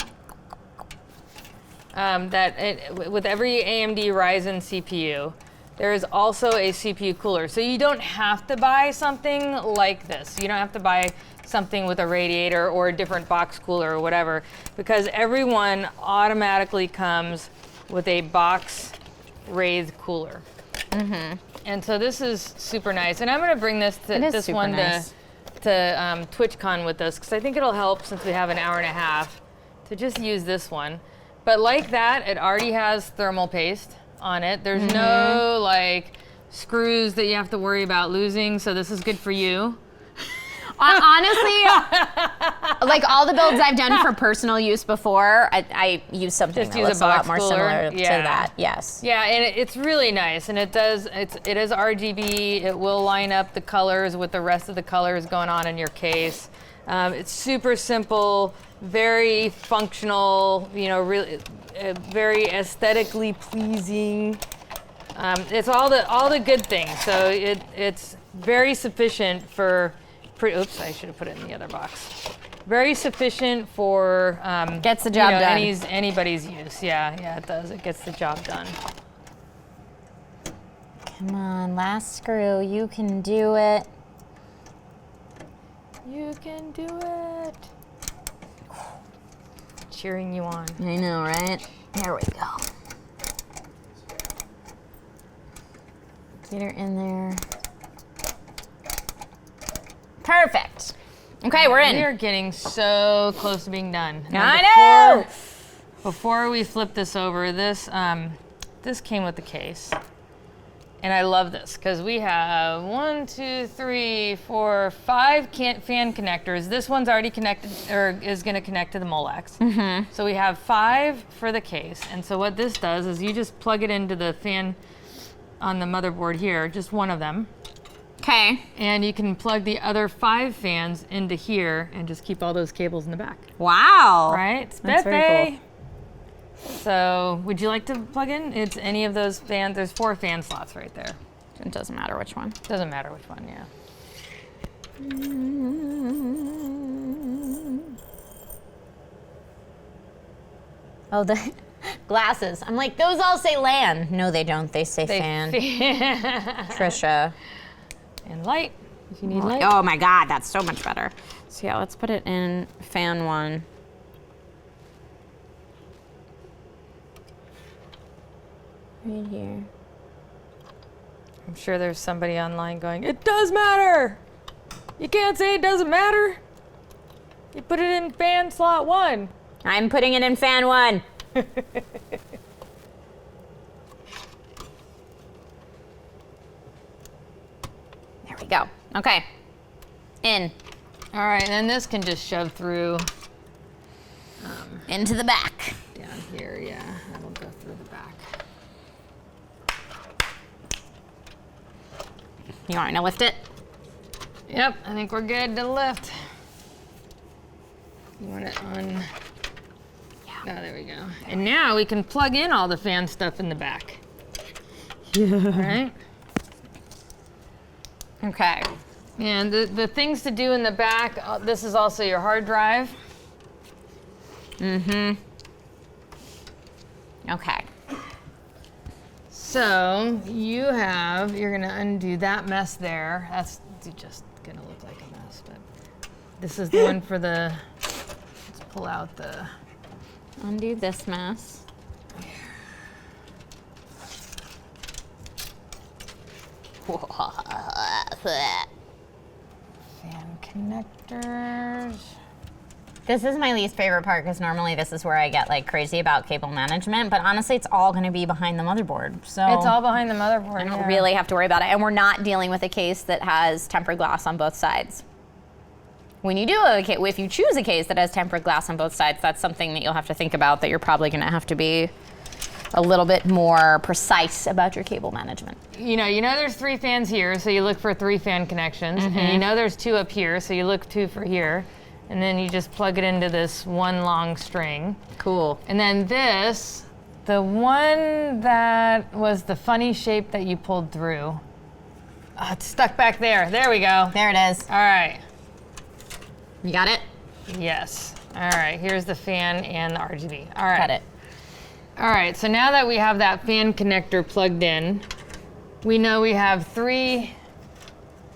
with every AMD Ryzen CPU, there is also a CPU cooler. So you don't have to buy something like this. You don't have to buy something with a radiator or a different box cooler or whatever, because every one automatically comes with a box raised cooler. And so this is super nice. And I'm going to bring this one nice. to TwitchCon with us, because I think it'll help, since we have an hour and a half, to just use this one. But like that, it already has thermal paste on it. There's no like screws that you have to worry about losing, so this is good for you. Honestly, like all the builds I've done for personal use before, I use something Just that use looks a a lot box more cooler. similar to Yeah. that. Yes. Yeah, and it's really nice, and it is RGB. It will line up the colors with the rest of the colors going on in your case. It's super simple, very functional, really very aesthetically pleasing. It's all the good things. So it's very sufficient for. Oops, I should have put it in the other box. Very sufficient for Gets the job done. Anybody's use. Yeah, it does. It gets the job done. Come on, last screw. You can do it. You can do it. cheering you on. I know, right? There we go. Get her in there. Perfect. Okay, we're in. We are getting so close to being done. I know! Before we flip this over, this came with the case. And I love this because we have 1, 2, 3, 4, 5 fan connectors. This one's already connected, or is going to connect to the Molex. Mm-hmm. So we have 5 for the case. And so what this does is you just plug it into the fan on the motherboard here, just one of them. Okay. And you can plug the other 5 fans into here and just keep all those cables in the back. Wow. Right? That's very cool. So, would you like to plug in? It's any of those fans. There's 4 fan slots right there. It doesn't matter which one. Doesn't matter which one, yeah. Oh, the glasses. I'm like, those all say LAN. No, they don't. They say fan. Trisha. And light, if you need light. Oh my God, that's so much better. So yeah, let's put it in fan 1. Right here. I'm sure there's somebody online going, it does matter! You can't say it doesn't matter! You put it in fan slot 1. I'm putting it in fan 1. There we go. Okay. In. All right, and then this can just shove through Into the back. down here, yeah. That'll go through the back. You want me to lift it? Yep, I think we're good to lift. You want it on? Yeah. Oh, there we go. And now we can plug in all the fan stuff in the back. Yeah. All right. Okay. And the things to do in the back, this is also your hard drive. Mm-hmm. Okay. So you're gonna undo that mess there. That's just gonna look like a mess, but this is the one for the, let's pull out the, Undo this mess. fan connectors. This is my least favorite part because normally this is where I get like crazy about cable management, but honestly it's all going to be behind the motherboard. So It's all behind the motherboard. I don't really have to worry about it. And we're not dealing with a case that has tempered glass on both sides. When you do if you choose a case that has tempered glass on both sides, that's something that you'll have to think about, that you're probably going to have to be a little bit more precise about your cable management. You know there's 3 fans here, so you look for 3 fan connections. Mm-hmm. And you know there's 2 up here, so you look 2 for here. And then you just plug it into this one long string. Cool. And then this, the one that was the funny shape that you pulled through. Oh, it's stuck back there. There we go. There it is. All right. You got it? Yes. All right, here's the fan and the RGB. All right. Got it. All right, so now that we have that fan connector plugged in, we know we have three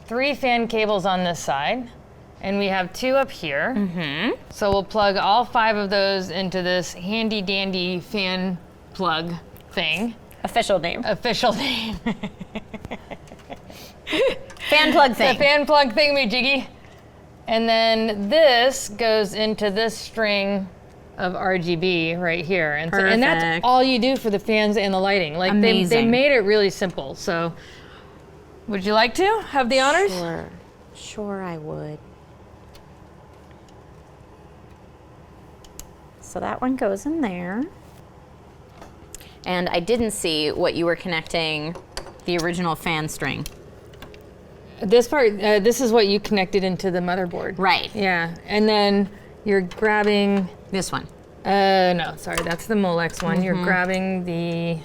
fan cables on this side, and we have 2 up here. Mm-hmm. So we'll plug all 5 of those into this handy dandy fan plug thing. Official name. Official name. Fan plug thing. The fan plug thingamajiggy. And then this goes into this string of RGB right here. And, and that's Perfect. all you do for the fans and the lighting. Like they Amazing. made it really simple. So would you like to have the honors? Sure. Sure I would. So that one goes in there. And I didn't see what you were connecting the original fan string. This part, this is what you connected into the motherboard. Right. Yeah, and then you're grabbing, This one. no, sorry, that's the Molex one. You're grabbing the,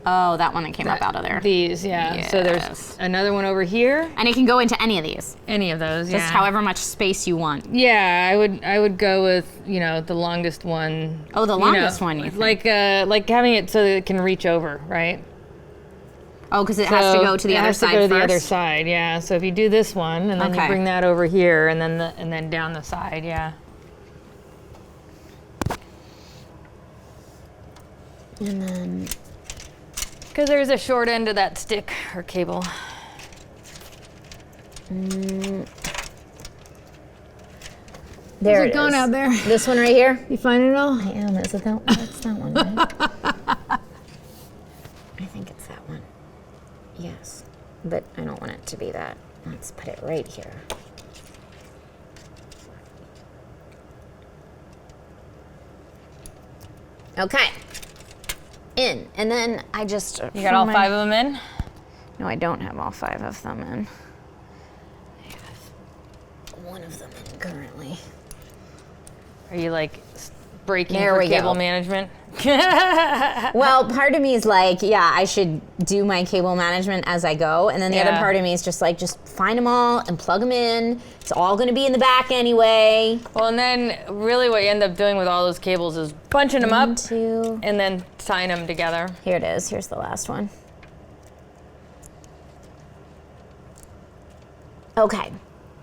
Oh, that one that came up out of there. these, yeah. So there's Yes. another one over here. And it can go into any of these. Any of those, Just yeah. however much space you want. Yeah, I would go with, the longest one. Oh, the longest one, you think? Like having it so that it can reach over, right? Oh, because it has to go to the other side It has to go to first? the other side, yeah. So if you do this one, and then Okay. you bring that over here, and then down the side, yeah. And then, Because there's a short end of that stick or cable. there How's it it going is. out there? This one right here? You find it all? I am. Is it that one? It's that one, right? I think it's that one. Yes. But I don't want it to be that. Let's put it right here. Okay. In. And then I just... You got all 5 of them in? No, I don't have all 5 of them in. I have one of them in currently. Are you like breaking There for we cable go. management? Well, part of me is like, yeah, I should do my cable management as I go. And then the other Yeah. part of me is just like, just find them all and plug them in. It's all going to be in the back anyway. Well, and then really what you end up doing with all those cables is bunching them up 1, 2. and then tying them together. Here it is. Here's the last one. Okay.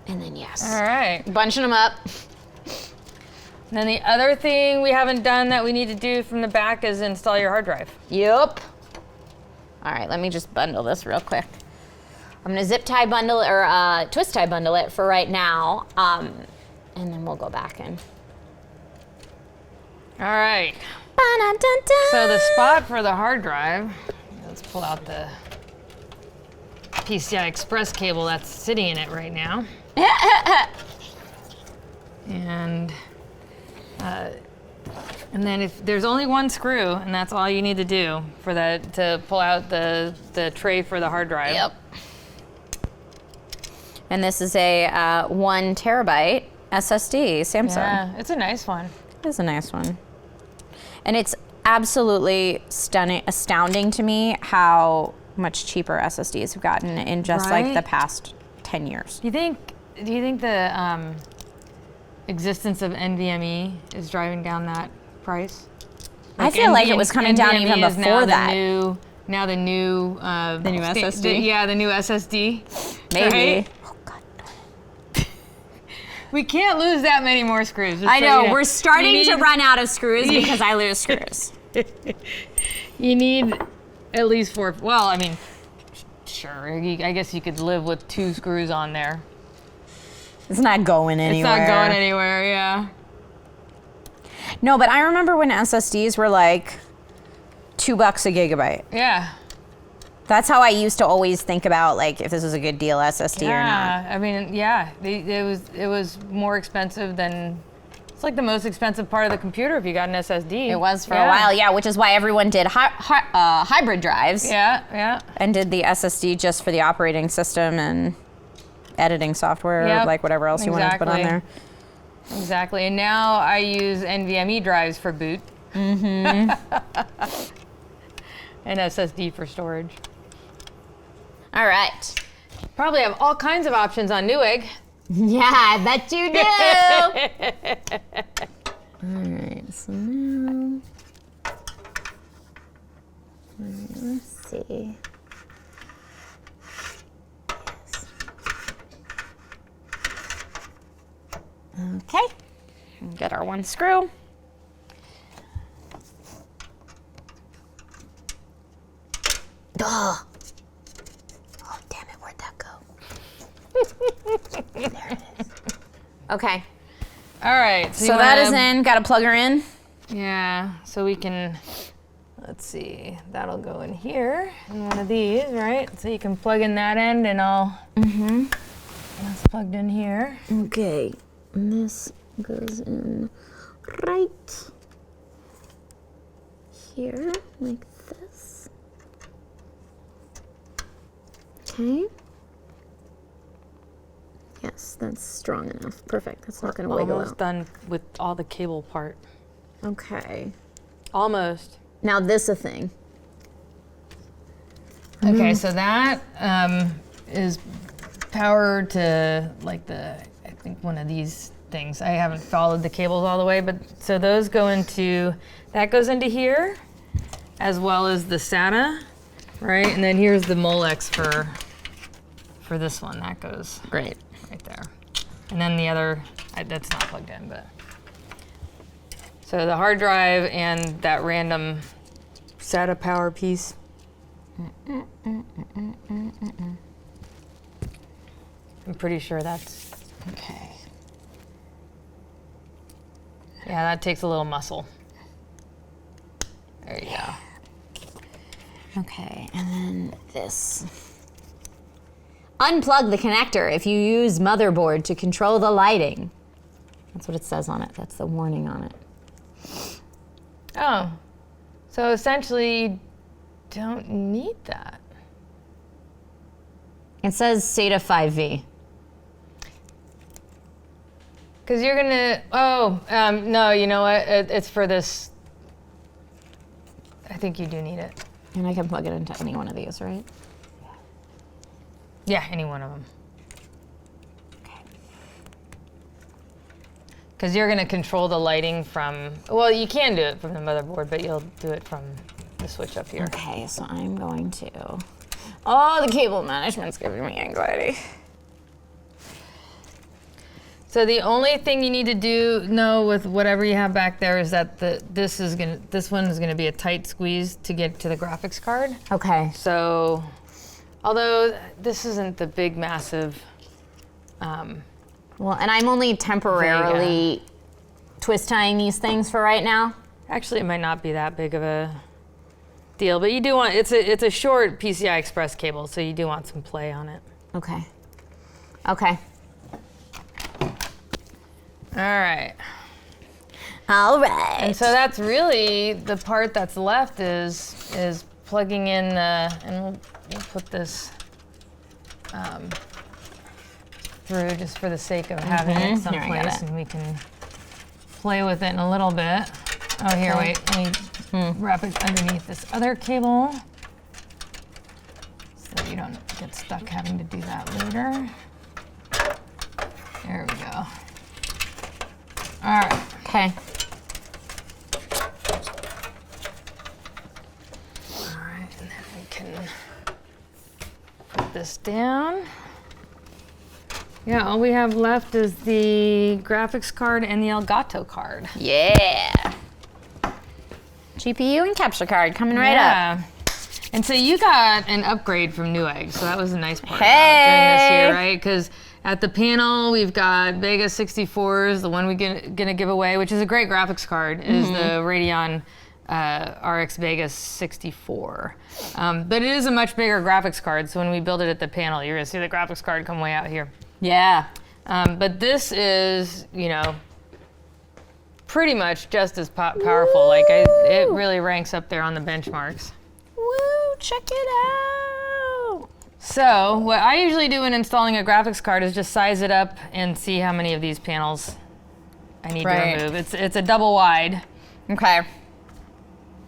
And then yes. All right. Bunching them up. And then the other thing we haven't done that we need to do from the back is install your hard drive. Yup. All right, let me just bundle this real quick. I'm gonna zip tie bundle or twist tie bundle it for right now, and then we'll go back in. All right. Ba-dun-dun-dun. So the spot for the hard drive, let's pull out the PCI Express cable that's sitting in it right now. And then if there's only one screw, and that's all you need to do for that to pull out the tray for the hard drive. Yep. And this is a 1 terabyte SSD Samsung. Yeah, it's a nice one. It's a nice one. And it's absolutely astounding to me how much cheaper SSDs have gotten in just like Right? the past 10 years. Do you think the existence of NVMe is driving down that price? I feel like it was coming down NVMe even is before that. The new SSD? Yeah, the new SSD. Maybe. Right? Oh, God. We can't lose that many more screws. just I so know, you we're starting to need- run out of screws because I lose screws. You need at least 4. Well, I mean, sure. I guess you could live with 2 screws on there. It's not going anywhere. It's not going anywhere. Yeah. No, but I remember when SSDs were like $2 a gigabyte. Yeah. That's how I used to always think about like if this was a good deal SSD or not. I mean, yeah. It was more expensive than. It's like the most expensive part of the computer if you got an SSD. It was for a while, yeah, which is why everyone did hybrid drives. Yeah, yeah. And did the SSD just for the operating system and editing software, Yep, like whatever else you wanted to put on exactly. there. Exactly. And now I use NVMe drives for boot. Mm-hmm. And SSD for storage. All right. Probably have all kinds of options on Newegg. Yeah, I bet you do. All right, so now, let's see. Okay, get our 1 screw. Oh, damn it, where'd that go? There it is. Okay, All right. so that is in, gotta plug her in. Yeah. So we can, let's see, that'll go in here in one of these, right? So you can plug in that end and I'll, that's plugged in here. Okay, and this goes in right here, like this. Okay. Yes, that's strong enough. Perfect. That's not going to wiggle Almost out. done with all the cable part. Okay. Almost. Now this a thing. Okay, so that is power to like I think one of these things. I haven't followed the cables all the way, but so those go into, that goes into here, as well as the SATA, right? And then here's the Molex for this one. That goes Great. right there. And then the other, that's not plugged in, but. So the hard drive and that random SATA power piece. I'm pretty sure that's, Okay. yeah, that takes a little muscle. There you go. Okay, and then this. Unplug the connector if you use motherboard to control the lighting. That's what it says on it. That's the warning on it. Oh, so essentially you don't need that. It says SATA 5V. Because you're gonna, no, you know what, it's for this. I think you do need it. And I can plug it into any one of these, right? Yeah, any one of them. Because you're gonna control the lighting from, well, you can do it from the motherboard, but you'll do it from the switch up here. Okay, so I'm going to. Oh, the cable management's giving me anxiety. So the only thing you need to know with whatever you have back there is that this one is gonna be a tight squeeze to get to the graphics card. Okay. So, although this isn't the big, massive. Well, and I'm only temporarily twist tying these things for right now. Actually, it might not be that big of a deal, but you do want, it's a short PCI Express cable, so you do want some play on it. Okay. Okay. All right. All right. And so that's really the part that's left is plugging in and we'll put this through just for the sake of having it Here, I got someplace, it. and we can play with it in a little bit. Oh, here, Okay. wait, let me wrap it underneath this other cable so you don't get stuck having to do that later. There we go. All right. Okay. All right, and then we can put this down. Yeah, all we have left is the graphics card and the Elgato card. Yeah. GPU and capture card coming right up. And so you got an upgrade from Newegg, so that was a nice part about Hey! doing this here, right? Because at the panel, we've got Vega 64s, the one we're gonna give away, which is a great graphics card, is the Radeon RX Vega 64. But it is a much bigger graphics card, so when we build it at the panel, you're gonna see the graphics card come way out here. Yeah. But this is, pretty much just as powerful. Like, it really ranks up there on the benchmarks. Woo, check it out. So what I usually do when installing a graphics card is just size it up and see how many of these panels I need to remove. It's a double wide, Okay.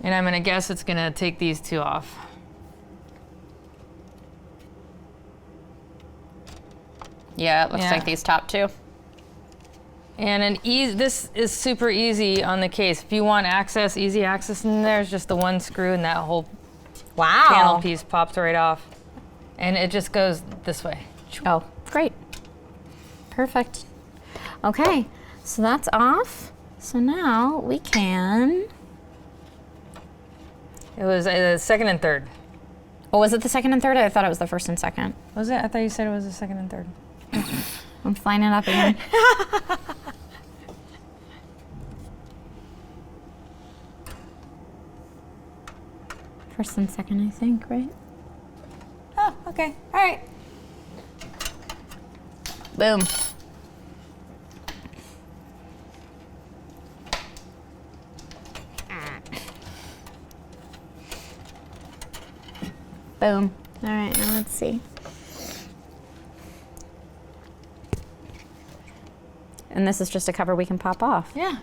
and I'm gonna guess it's gonna take these two off. Yeah, it looks Yeah. like these top two. And this is super easy on the case. If you want access, easy access in there, it's just the one screw and that whole Wow. panel piece pops right off. And it just goes this way. Oh, great. Perfect. Okay, so that's off. So now we can. It was the second and third. Oh, was it the second and third? I thought it was the first and second. Was it? I thought you said it was the second and third. I'm flying it up again. First and second, I think, right? Oh, okay. All right. Boom. Boom. All right, now let's see. And this is just a cover we can pop off. Yeah.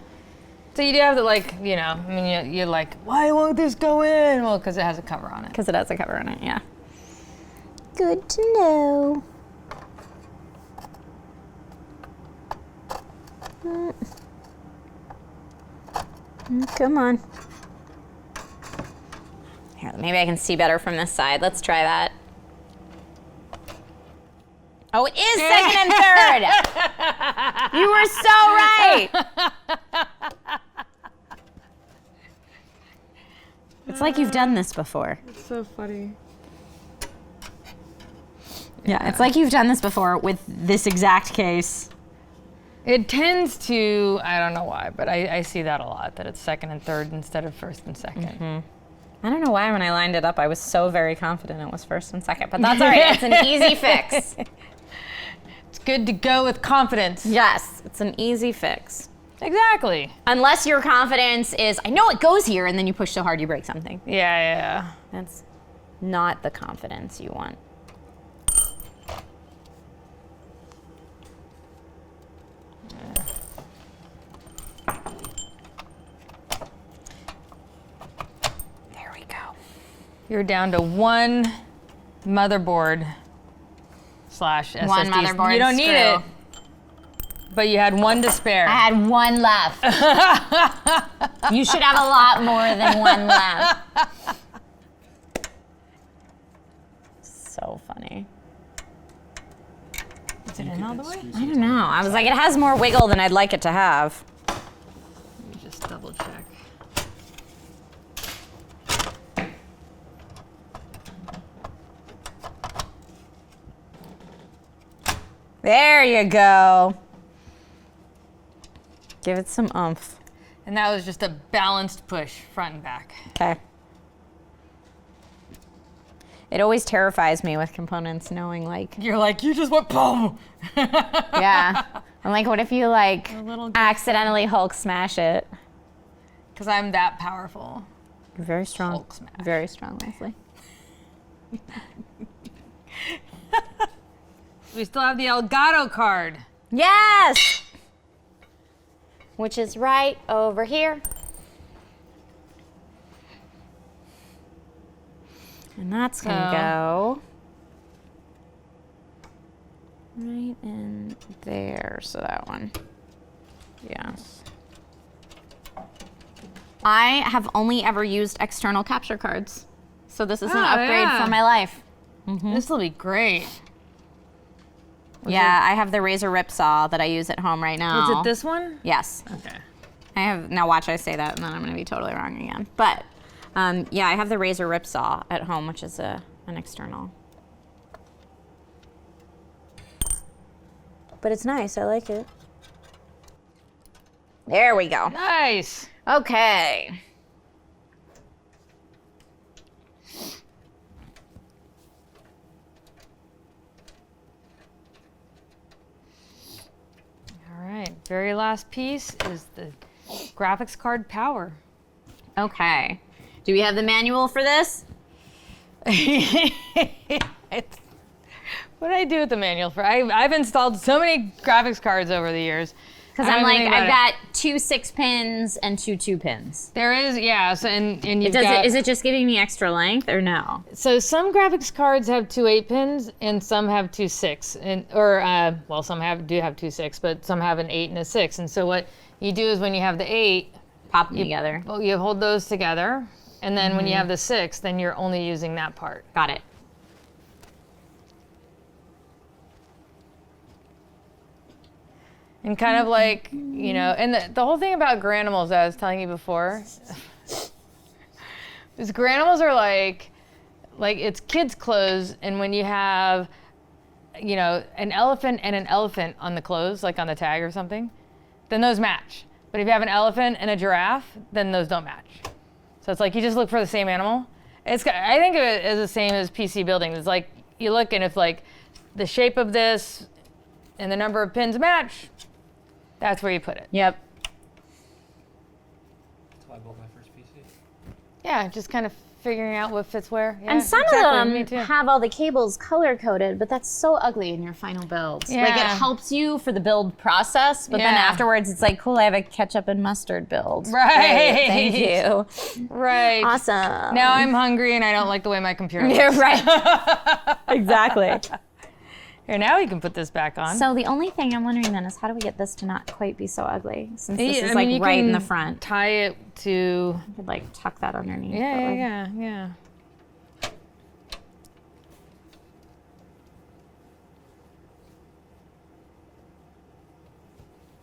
So you do have to you're like, why won't this go in? Well, because it has a cover on it. Because it has a cover on it, yeah. Good to know. Come on. Here, maybe I can see better from this side. Let's try that. Oh, it is second and third. You were so right. It's like you've done this before. It's so funny. Yeah, it's like you've done this before with this exact case. It tends to, I don't know why, but I see that a lot, that it's second and third instead of first and second. I don't know why when I lined it up, I was so very confident it was first and second, but that's all right. It's an easy fix. It's good to go with confidence. Yes, it's an easy fix. Exactly. Unless your confidence is, I know it goes here, and then you push so hard you break something. Yeah. That's not the confidence you want. There we go. You're down to one motherboard slash SSD. One motherboard You don't need screw. it, but you had one to spare. I had one left. You should have a lot more than one left. So funny. Is it in all the way? I don't know. I was like, it has more wiggle than I'd like it to have. Let me just double check. There you go. Give it some oomph. And that was just a balanced push, front and back. Okay. It always terrifies me with components knowing like, You're like, you just went boom. yeah. I'm like, what if you like little- accidentally Hulk smash it? Because I'm that powerful. You're very strong. Hulk smash. Very strong, Leslie. We still have the Elgato card. Yes! Which is right over here. And that's gonna go right in there, so that one. Yes. I have only ever used external capture cards. So this is an upgrade yeah. for my life. This will be great. Yeah, I have the razor rip saw that I use at home right now. Is it this one? Yes. Okay. I have, now watch I say that and then I'm gonna be totally wrong again. But yeah, I have the razor rip saw at home, which is an external. But it's nice, I like it. There we go. Nice. Okay. All right, very last piece is the graphics card power. Okay. Do we have the manual for this? What do I do with the manual for? I've installed so many graphics cards over the years. Because I'm like, I've got 2 6-pins and 2 2-pins. There is, yeah. So and you've got. Is it just giving me extra length or no? So some graphics cards have 2 8-pins and some have 2 6, well, some do have 2 6, but some have an 8 and a 6. And so what you do is when you have the 8, Pop them together. well, you hold those together, and then when you have the 6, then you're only using that part. Got it. And kind of like, you know, and the whole thing about granimals that I was telling you before, is granimals are like it's kids' clothes, and when you have, you know, an elephant and an elephant on the clothes, like on the tag or something, then those match. But if you have an elephant and a giraffe, then those don't match. So it's like you just look for the same animal. I think of it as the same as PC building. It's like you look, and if like the shape of this and the number of pins match, that's where you put it. Yep. That's why I bought my first PC. Yeah, just kind of figuring out what fits where. Yeah, And some exactly, me of too. them have all the cables color coded, but that's so ugly in your final builds. Like it Yeah. helps you for the build process, but then Yeah. afterwards it's like, cool, I have a ketchup and mustard build. Right. Great, thank you. Right. Awesome. Now I'm hungry and I don't like the way my computer looks. You're right. Exactly. Here, now we can put this back on. So the only thing I'm wondering then is how do we get this to not quite be so ugly? Since this is I like mean, you right in can the front. Tie it to. I could like tuck that underneath. but, Yeah.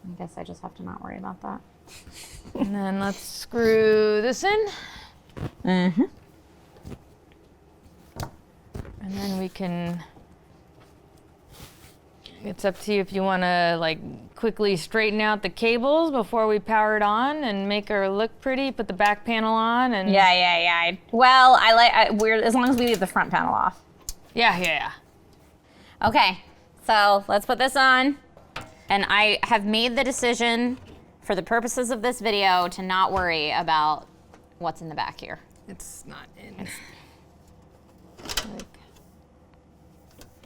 I guess I just have to not worry about that. And then let's screw this in. Mm-hmm. And then we can, it's up to you if you want to like quickly straighten out the cables before we power it on and make her look pretty, put the back panel on and. Yeah. Well, we're as long as we leave the front panel off. Yeah. Okay, so let's put this on. And I have made the decision for the purposes of this video to not worry about what's in the back here. It's not in. Like,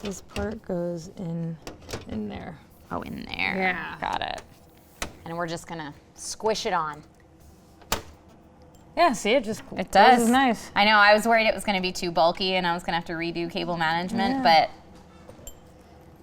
this part goes in there. Oh, in there. Yeah. Got it. And we're just gonna squish it on. Yeah, see, it does. This is nice. I know, I was worried it was gonna be too bulky and I was gonna have to redo cable management, but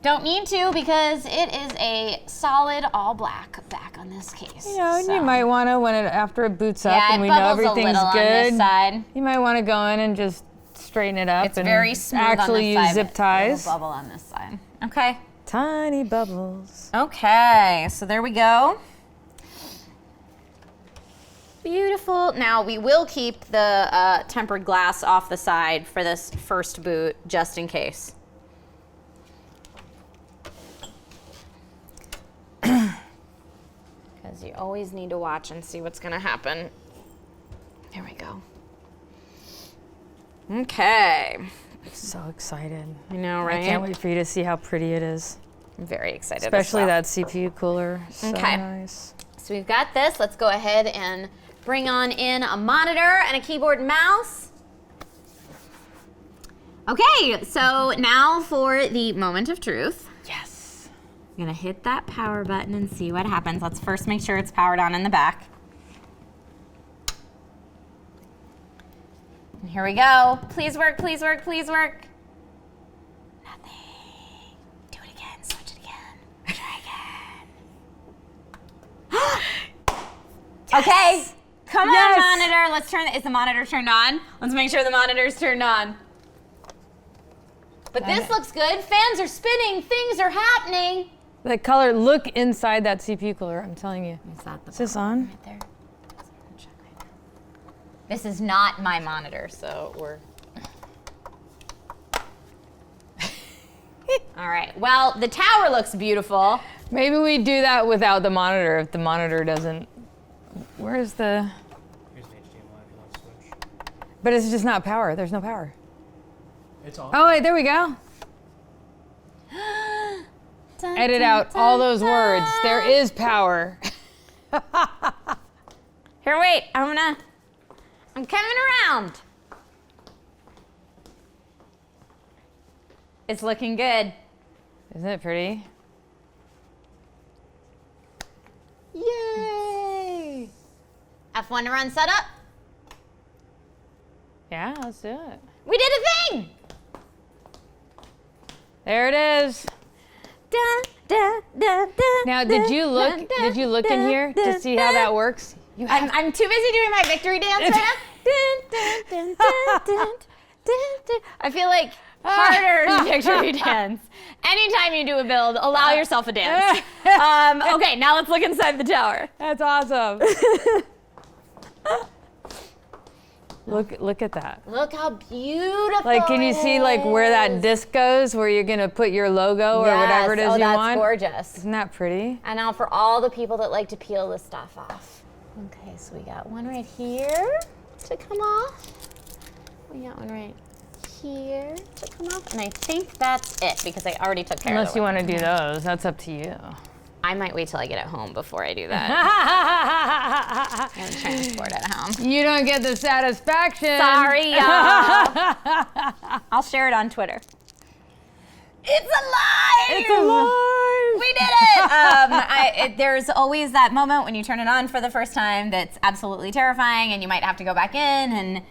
don't need to because it is a solid all black back on this case. You know, you might want to, after it boots up Yeah, and we it know bubbles a everything's little good, on this side. you might want to go in and just straighten it up It's and very smooth actually on this use side, zip but ties. a little bubble on this side. Okay. Tiny bubbles. Okay, so there we go. Beautiful. Now we will keep the tempered glass off the side for this first boot, just in case. Because you always need to watch and see what's gonna happen. There we go. Okay. I'm so excited. I know, right? I can't wait for you to see how pretty it is. I'm very excited. Especially as well. that CPU cooler. So Okay. nice. So we've got this. Let's go ahead and bring on in a monitor and a keyboard and mouse. Okay, so now for the moment of truth. Yes. I'm gonna hit that power button and see what happens. Let's first make sure it's powered on in the back. And here we go. Please work, please work, please work. Nothing. Do it again, switch it again. Try again. Okay, come on, monitor. Let's turn, is the monitor turned on? Let's make sure the monitor's turned on. But this looks good. Fans are spinning, things are happening. The color, look inside that CPU cooler, I'm telling you. Is that the Is this on? right there? This is not my monitor, so we're... All right, well, the tower looks beautiful. Maybe we do that without the monitor if the monitor doesn't. Where's the. Here's the HDMI if you want to switch. But it's just not power. There's no power. It's on. Oh, wait, there we go. Dun, Edit dun, out dun, all those dun. words. There is power. Here, wait, I'm coming around. It's looking good. Isn't it pretty? Yay! F1 to run setup. Yeah, let's do it. We did a thing! There it is. Dun, dun, dun, dun, Now, did you look? dun, Did you look in dun, here to dun, see how dun. that works? I'm too busy doing my victory dance right now. Dun, dun, dun, dun, dun, dun, dun. I feel like harder victory dance. Anytime you do a build, allow yourself a dance. Okay, now let's look inside the tower. That's awesome. Look at that. Look how beautiful. Like, can you see like where that disc goes, where you're gonna put your logo or whatever it is you that's want? gorgeous. Isn't that pretty? And now for all the people that like to peel this stuff off. Okay, so we got one right here to come off. We got one right here to come off. And I think that's it because I already took care Unless of you the one. want to do those, that's up to you. I might wait till I get it home before I do that. I'm transport at home. You don't get the satisfaction. Sorry, y'all. I'll share it on Twitter. It's alive! It's alive! We did it! There's always that moment when you turn it on for the first time that's absolutely terrifying, and you might have to go back in and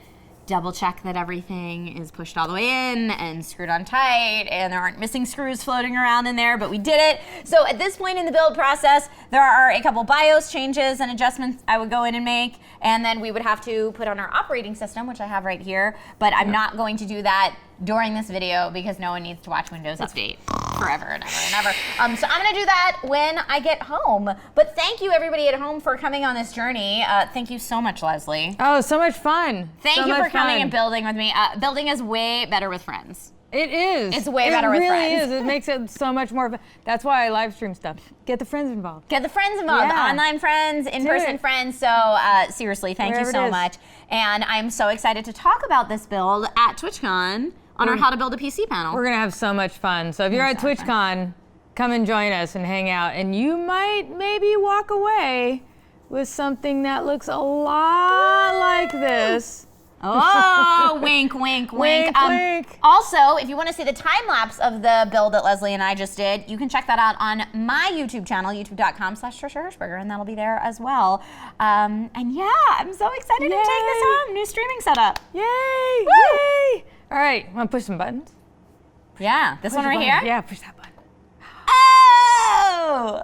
double check that everything is pushed all the way in and screwed on tight, and there aren't missing screws floating around in there, but we did it. So at this point in the build process, there are a couple BIOS changes and adjustments I would go in and make, and then we would have to put on our operating system, which I have right here, but I'm not going to do that during this video because no one needs to watch Windows Update. forever and ever and ever. So I'm gonna do that when I get home. But thank you everybody at home for coming on this journey. Thank you so much, Leslie. Oh, so much fun. Thank you for coming and building with me. Building is way better with friends. It is. It's way better with friends. It really is. It makes it so much more fun. That's why I live stream stuff. Get the friends involved. Get the friends involved. Yeah. Online friends, in-person friends. So seriously, thank you so much. And I'm so excited to talk about this build at TwitchCon on our How to Build a PC panel. We're gonna have so much fun. So if you're at TwitchCon, come and join us and hang out. And you might maybe walk away with something that looks a lot like this. Oh, wink, wink, wink. Wink. Also, if you want to see the time lapse of the build that Leslie and I just did, you can check that out on my YouTube channel, youtube.com/TrishaHershberger, and that'll be there as well. And yeah, I'm so excited to take this home. New streaming setup. Yay! Woo! Yay! All right, want to push some buttons? Yeah, this one right here? Yeah, push that button. Oh!